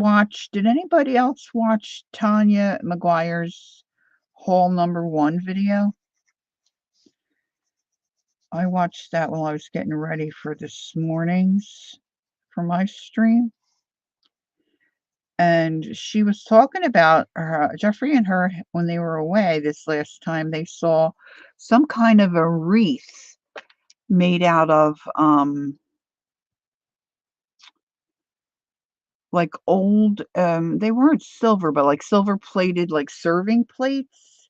did anybody else watch Tanya McGuire's haul #1 video? I watched that while I was getting ready for this morning's for my stream. And she was talking about Jeffrey and her when they were away this last time. They saw some kind of a wreath made out of like old they weren't silver, but like silver plated like serving plates.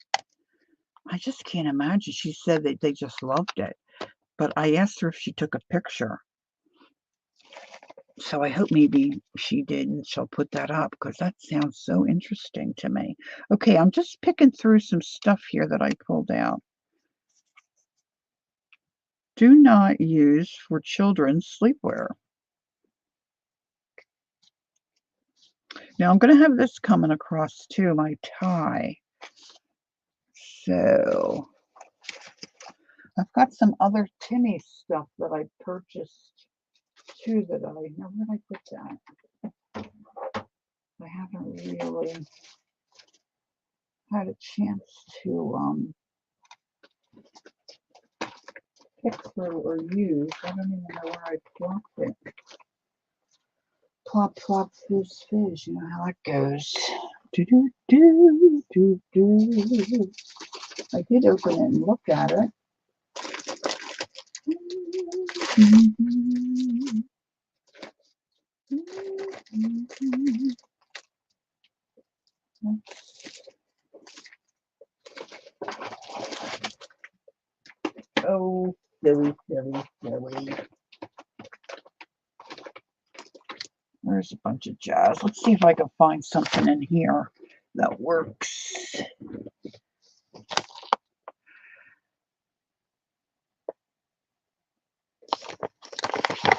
I just can't imagine. She said that they just loved it, but I asked her if she took a picture, so I hope maybe she did and she'll put that up because that sounds so interesting to me. Okay, I'm just picking through some stuff here that I pulled out. Do not use for children's sleepwear. Now I'm going to have this coming across too, my tie. So I've got some other Timmy stuff that I purchased too now where did I put that? I haven't really had a chance to pick through or use. I don't even know where I plopped it. Plop, plop, fizz, fizz. You know how it goes. Do, do, do, do, do. I did open it and look at it. Oh, silly, silly, silly. There's a bunch of jazz. Let's see if I can find something in here that works.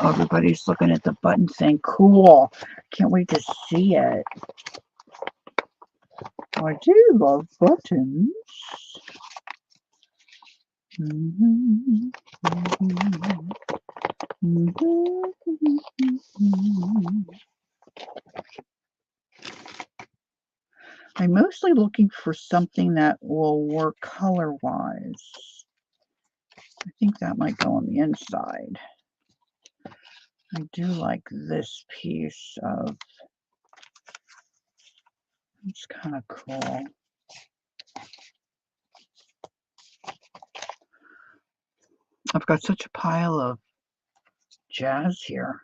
Everybody's looking at the button saying, cool. Can't wait to see it. I do love buttons. I'm mostly looking for something that will work color-wise. I think that might go on the inside. I do like this piece of, it's kind of cool. I've got such a pile of jazz here.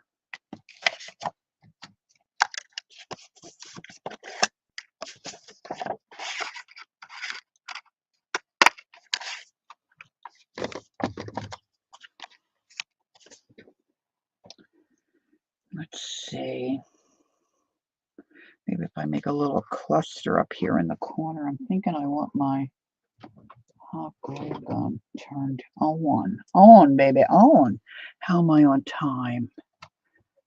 Let's see. Maybe if I make a little cluster up here in the corner, I'm thinking I want my hot glue gun turned on. On, baby, on. How am I on time?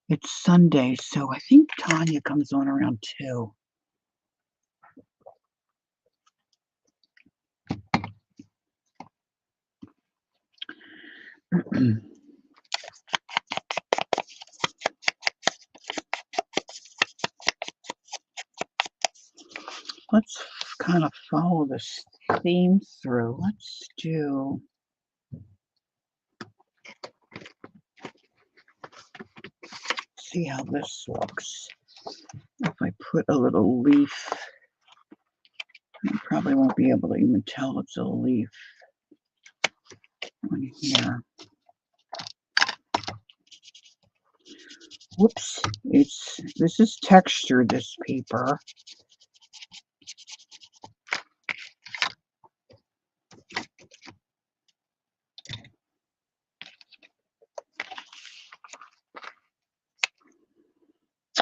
It's Sunday, so I think Tanya comes on around 2. Let's kind of follow this theme through. Let's do, see how this looks. If I put a little leaf, you probably won't be able to even tell it's a leaf on here. Whoops, this is texture, this paper.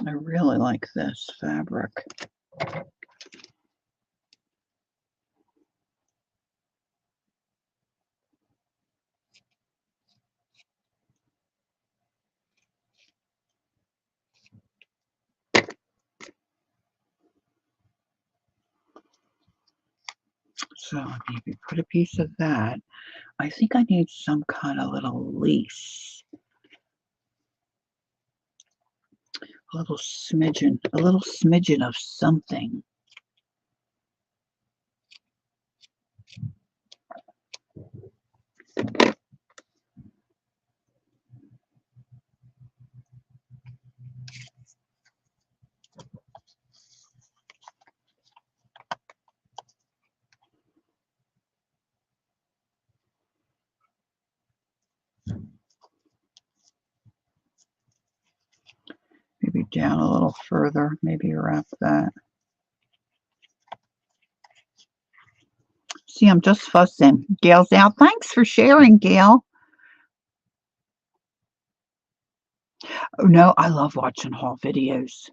I really like this fabric. So maybe put a piece of that. I think I need some kind of little lace. A little smidgen of something. Maybe down a little further, maybe wrap that. See, I'm just fussing. Gail's out. Thanks for sharing, Gail. Oh, no, I love watching haul videos.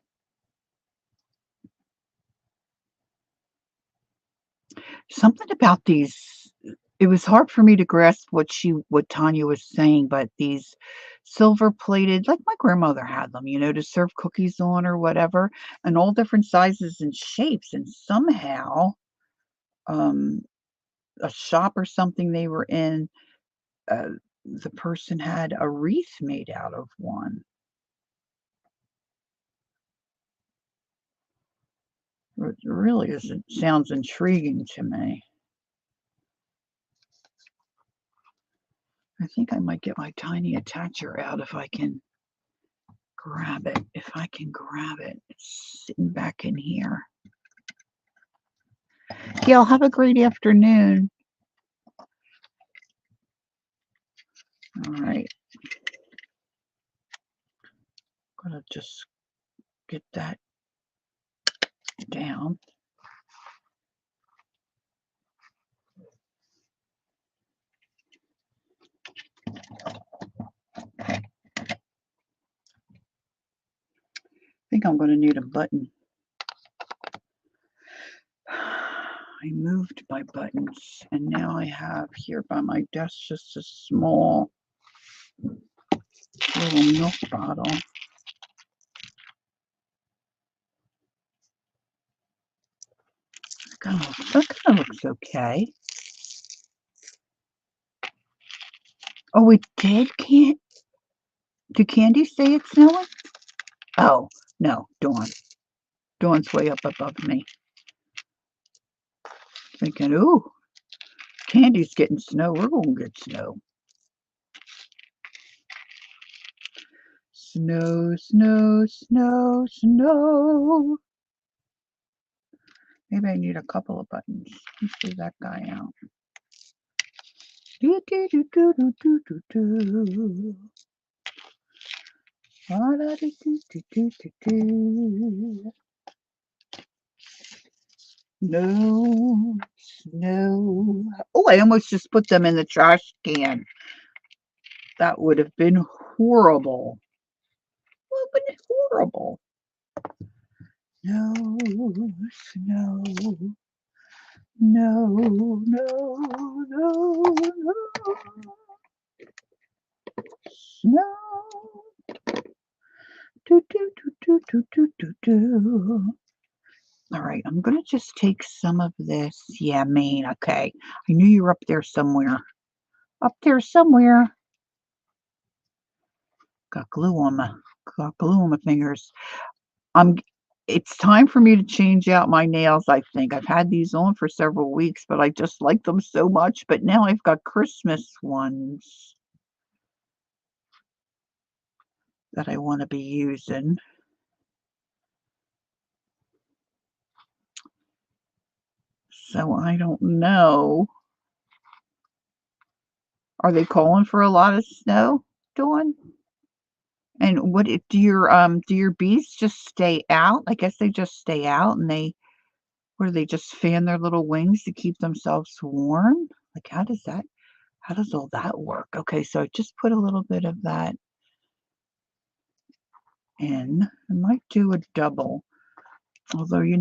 Something about these, it was hard for me to grasp what Tanya was saying, but these silver plated, like my grandmother had them, to serve cookies on or whatever, and all different sizes and shapes. And somehow, a shop or something they were in, the person had a wreath made out of one. It really is, it sounds intriguing to me. I think I might get my tiny attacher out if I can grab it. If I can grab it, it's sitting back in here. Gail, have a great afternoon. All right. I'm gonna just get that down. I think I'm going to need a button. I moved my buttons, and now I have here by my desk just a small Little milk bottle. That kind of looks okay. Oh, it did? Do candies say it's snowing? Oh, no, Dawn. Dawn's way up above me. Thinking, ooh, Candy's getting snow. We're going to get snow. Snow, snow, snow, snow. Maybe I need a couple of buttons. Let's see that guy out. Do, do, do, do, do, do, do, do. Do, do, do, do, do. No, snow. Oh, I almost just put them in the trash can. That would have been horrible. Well, but it's horrible. No, snow. No, no, no, no. Snow. Do, do, do, do, do, do, do, do. All right, I'm going to just take some of this. Yeah, Maine. Okay. I knew you were up there somewhere. Up there somewhere. Got glue on my fingers. It's time for me to change out my nails, I think. I've had these on for several weeks, but I just like them so much. But now I've got Christmas ones that I want to be using. So I don't know. Are they calling for a lot of snow, Dawn? And do your bees just stay out? I guess they just stay out and they just fan their little wings to keep themselves warm? Like how does all that work? Okay, so I just put a little bit of that in. I might do a double. Although, I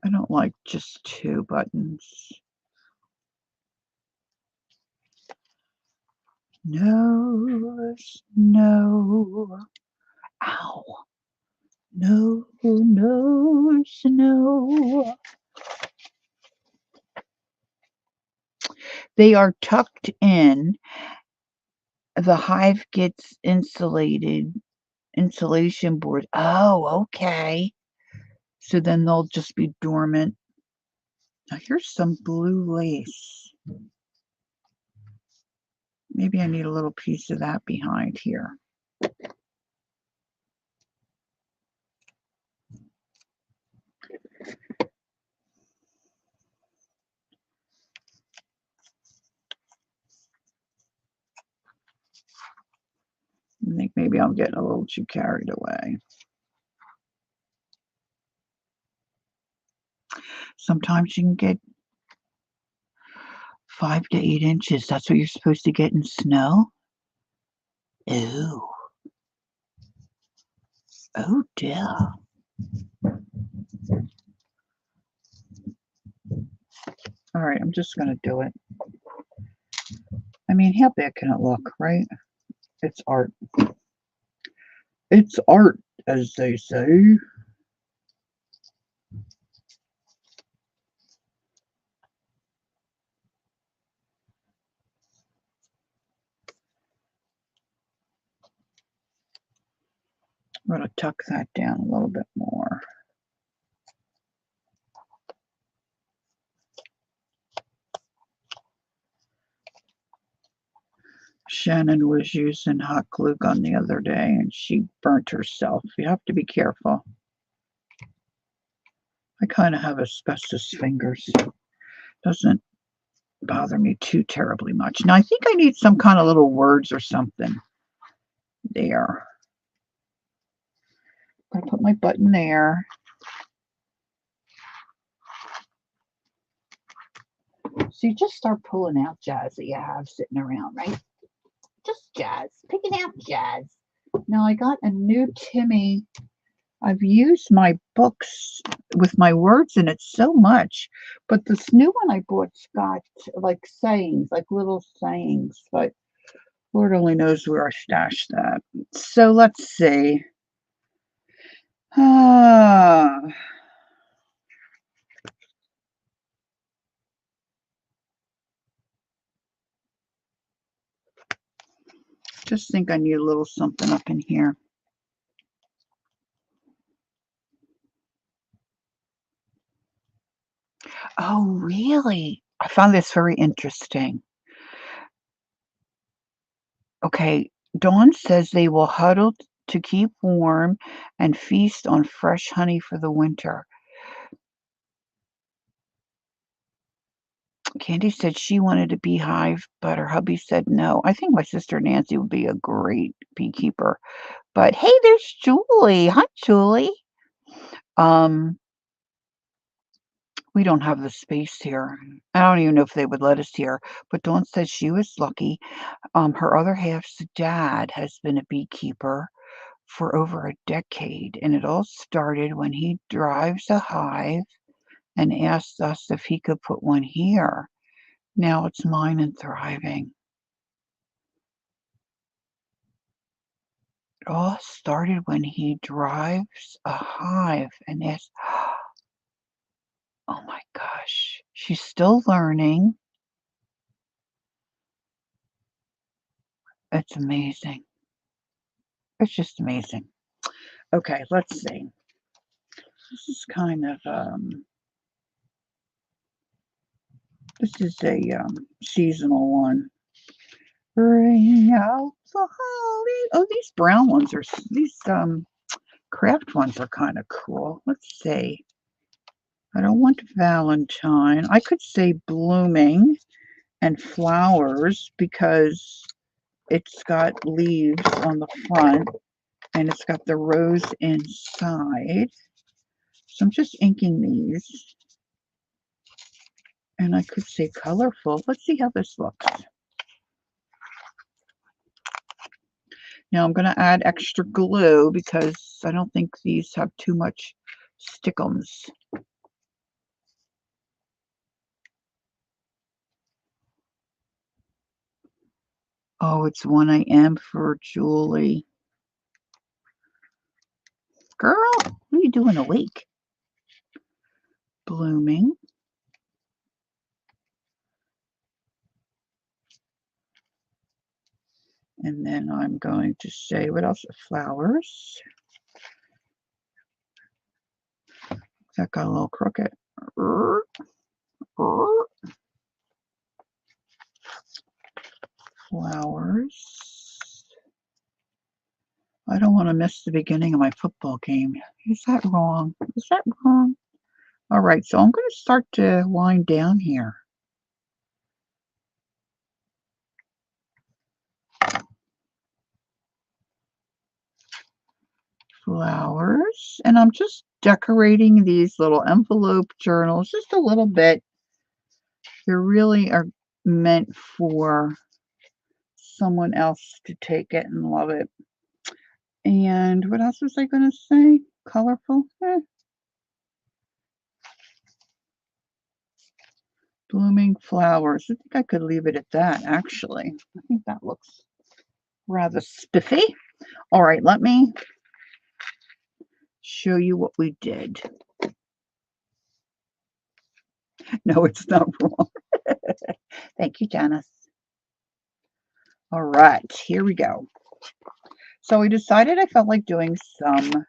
don't like just 2 buttons. No snow. Ow. No, no snow. They are tucked in. The hive gets insulation board. Oh, okay. So then they'll just be dormant. Now here's some blue lace. Maybe I need a little piece of that behind here. I think maybe I'm getting a little too carried away. Sometimes you can get 5 to 8 inches. That's what you're supposed to get in snow? Ooh. Oh dear. All right, I'm just going to do it. I mean, how bad can it look, right? It's art. It's art, as they say. I'm going to tuck that down a little bit more. Shannon was using hot glue gun the other day and she burnt herself. You have to be careful. I kind of have asbestos fingers. Doesn't bother me too terribly much. Now I think I need some kind of little words or something there. I'm going to put my button there. So you just start pulling out jazz that you have sitting around, right? Just jazz. Picking out jazz. Now I got a new Timmy. I've used my books with my words in it so much. But this new one I bought's got like sayings, like little sayings, but Lord only knows where I stashed that. So let's see. Ah, just think I need a little something up in here. Oh, really? I found this very interesting. Okay, Dawn says they will huddle to keep warm and feast on fresh honey for the winter. Candy said she wanted a beehive, but her hubby said no. I think my sister Nancy would be a great beekeeper. But hey, there's Julie. Hi, Julie. Um, we don't have the space here. I don't even know if they would let us here. But Dawn said she was lucky. Her other half's dad has been a beekeeper for over a decade, and it all started when he drives a hive and asked us if he could put one here. Now it's mine and thriving. It all started when he drives a hive and asks, oh my gosh, she's still learning. It's amazing. It's just amazing. Okay, let's see. This is kind of this is a seasonal one. Bring out the holly. Oh, these brown ones are these craft ones are kind of cool. Let's see. I don't want Valentine. I could say blooming and flowers because it's got leaves on the front and it's got the rose inside. So I'm just inking these. And I could say colorful. Let's see how this looks. Now I'm going to add extra glue because I don't think these have too much stickums. Oh, it's 1 a.m. for Julie. Girl, what are you doing awake? Blooming. And then I'm going to say, what else? Flowers. That got a little crooked. Flowers. I don't want to miss the beginning of my football game. Is that wrong? Is that wrong? All right, so I'm going to start to wind down here. Flowers. And I'm just decorating these little envelope journals just a little bit. They really are meant for someone else to take it and love it. And what else was I going to say? Colorful? Blooming flowers. I think I could leave it at that, actually. I think that looks rather spiffy. All right, let me show you what we did. No, it's not wrong. Thank you, Janice. All right, here we go. So we decided I felt like doing some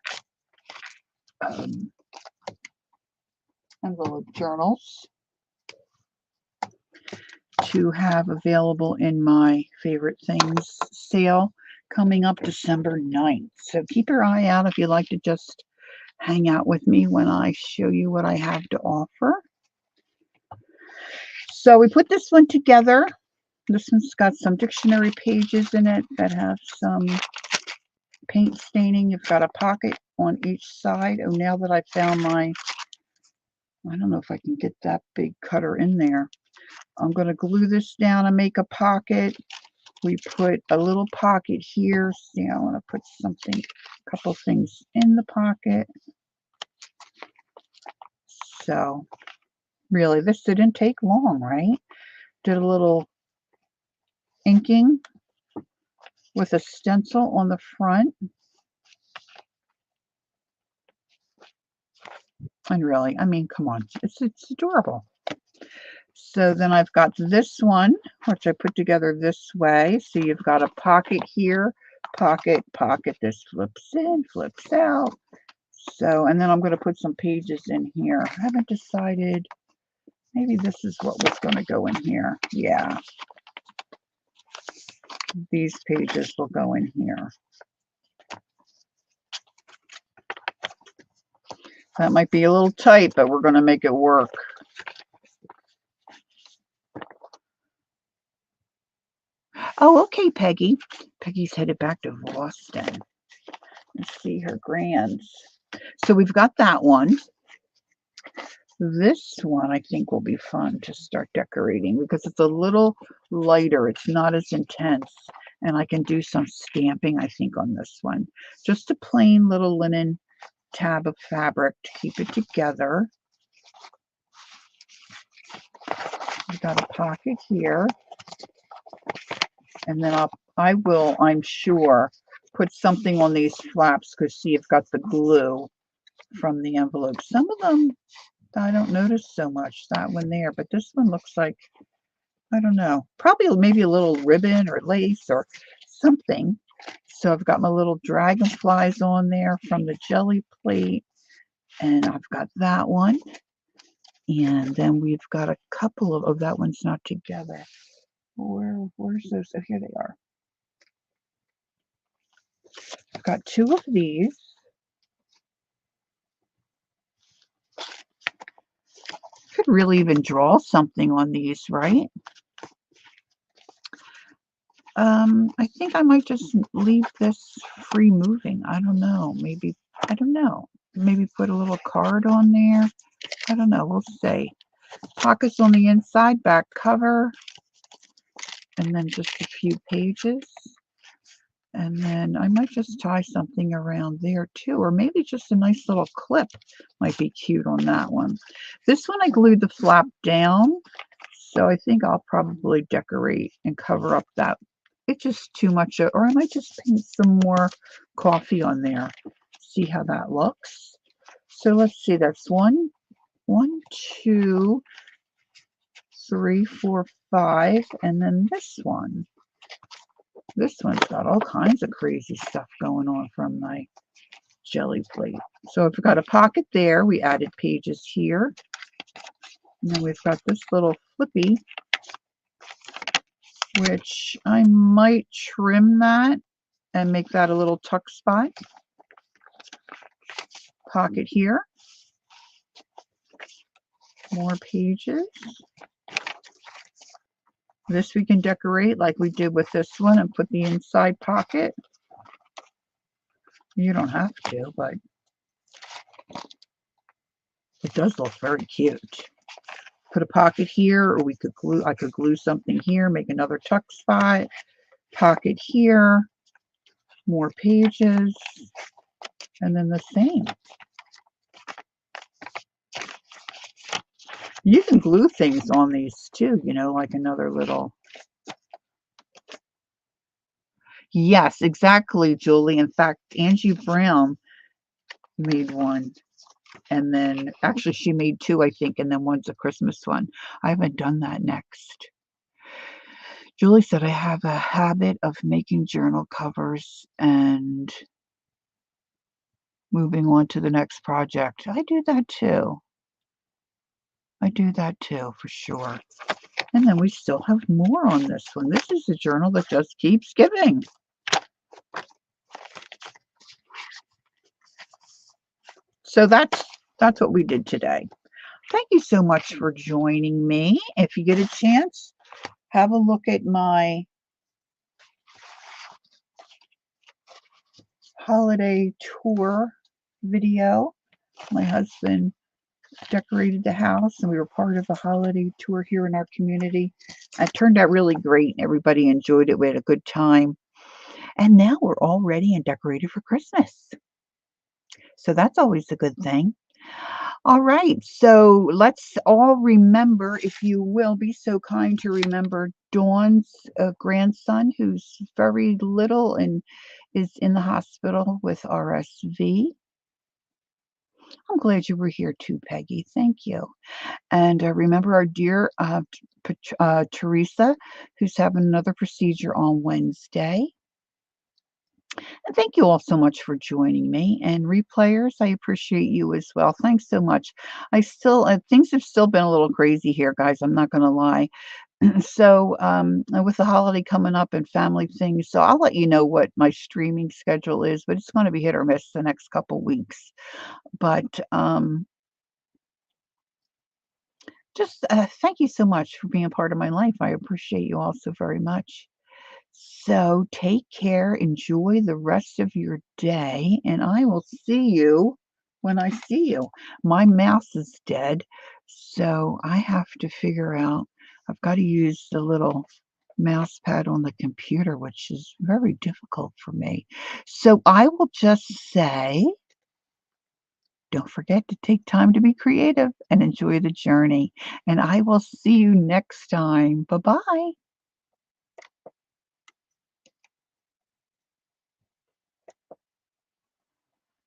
envelope journals to have available in my favorite things sale coming up December 9th. So keep your eye out if you'd like to just hang out with me when I show you what I have to offer. So we put this one together. This one's got some dictionary pages in it that have some paint staining. You've got a pocket on each side. Oh, now that I found my, I don't know if I can get that big cutter in there. I'm going to glue this down and make a pocket. We put a little pocket here. See, I want to put something, a couple things in the pocket. So really, this didn't take long, right? Did a little inking with a stencil on the front. And really, I mean, come on, it's adorable. So then I've got this one, which I put together this way. So you've got a pocket here, pocket, pocket. This flips in, flips out. So, and then I'm going to put some pages in here. I haven't decided. Maybe this is what was going to go in here. Yeah, these pages will go in here. That might be a little tight, but we're going to make it work. Oh, okay, Peggy. Peggy's headed back to Boston. Let's see her grands. So we've got that one. This one I think will be fun to start decorating because it's a little lighter. It's not as intense. And I can do some stamping, I think, on this one. Just a plain little linen tab of fabric to keep it together. We've got a pocket here. And then I'm sure, put something on these flaps because see, I've got the glue from the envelope. Some of them I don't notice so much, that one there, but this one looks like, I don't know, probably maybe a little ribbon or lace or something. So I've got my little dragonflies on there from the jelly plate, and I've got that one. And then we've got a couple of, oh, that one's not together. Where's those? Oh, here they are. I've got two of these. Could really even draw something on these, right? I think I might just leave this free moving. I don't know. Maybe, I don't know. Maybe put a little card on there. I don't know. We'll see. Pockets on the inside, back cover, and then just a few pages. And then I might just tie something around there too, or maybe just a nice little clip might be cute on that one. This one I glued the flap down, so I think I'll probably decorate and cover up that. It's just too much, or I might just paint some more coffee on there. See how that looks. So let's see, that's one, 2, 3, 4, 5, and then this one. This one's got all kinds of crazy stuff going on from my jelly plate. So if we've got a pocket there, we added pages here. And then we've got this little flippy, which I might trim that and make that a little tuck spot. Pocket here. More pages. This we can decorate like we did with this one and put the inside pocket. You don't have to, but it does look very cute. Put a pocket here, or we could glue, I could glue something here, make another tuck spot. Pocket here, more pages, and then the same. You can glue things on these too, you know, like another little. Yes, exactly, Julie. In fact, Angie Brown made one. And then actually she made two, I think, and then one's a Christmas one. I haven't done that next. Julie said I have a habit of making journal covers and moving on to the next project. I do that too. I do that too, for sure. And then we still have more on this one. This is a journal that just keeps giving. So that's what we did today. Thank you so much for joining me. If you get a chance, have a look at my holiday tour video. My husband decorated the house and we were part of the holiday tour here in our community. It turned out really great. Everybody enjoyed it. We had a good time. And now we're all ready and decorated for Christmas. So that's always a good thing. All right, so let's all remember, if you will, be so kind to remember Dawn's grandson, who's very little and is in the hospital with RSV. I'm glad you were here too, Peggy. Thank you. And remember our dear Teresa, who's having another procedure on Wednesday. And thank you all so much for joining me. And replayers, I appreciate you as well. Thanks so much. I still, things have still been a little crazy here, guys. I'm not going to lie. So, with the holiday coming up and family things, so I'll let you know what my streaming schedule is, but it's going to be hit or miss the next couple weeks. But just thank you so much for being a part of my life. I appreciate you all so very much. So take care, enjoy the rest of your day, and I will see you when I see you. My mouse is dead, so I have to figure out, I've got to use the little mouse pad on the computer, which is very difficult for me. So I will just say, don't forget to take time to be creative and enjoy the journey. And I will see you next time. Bye bye.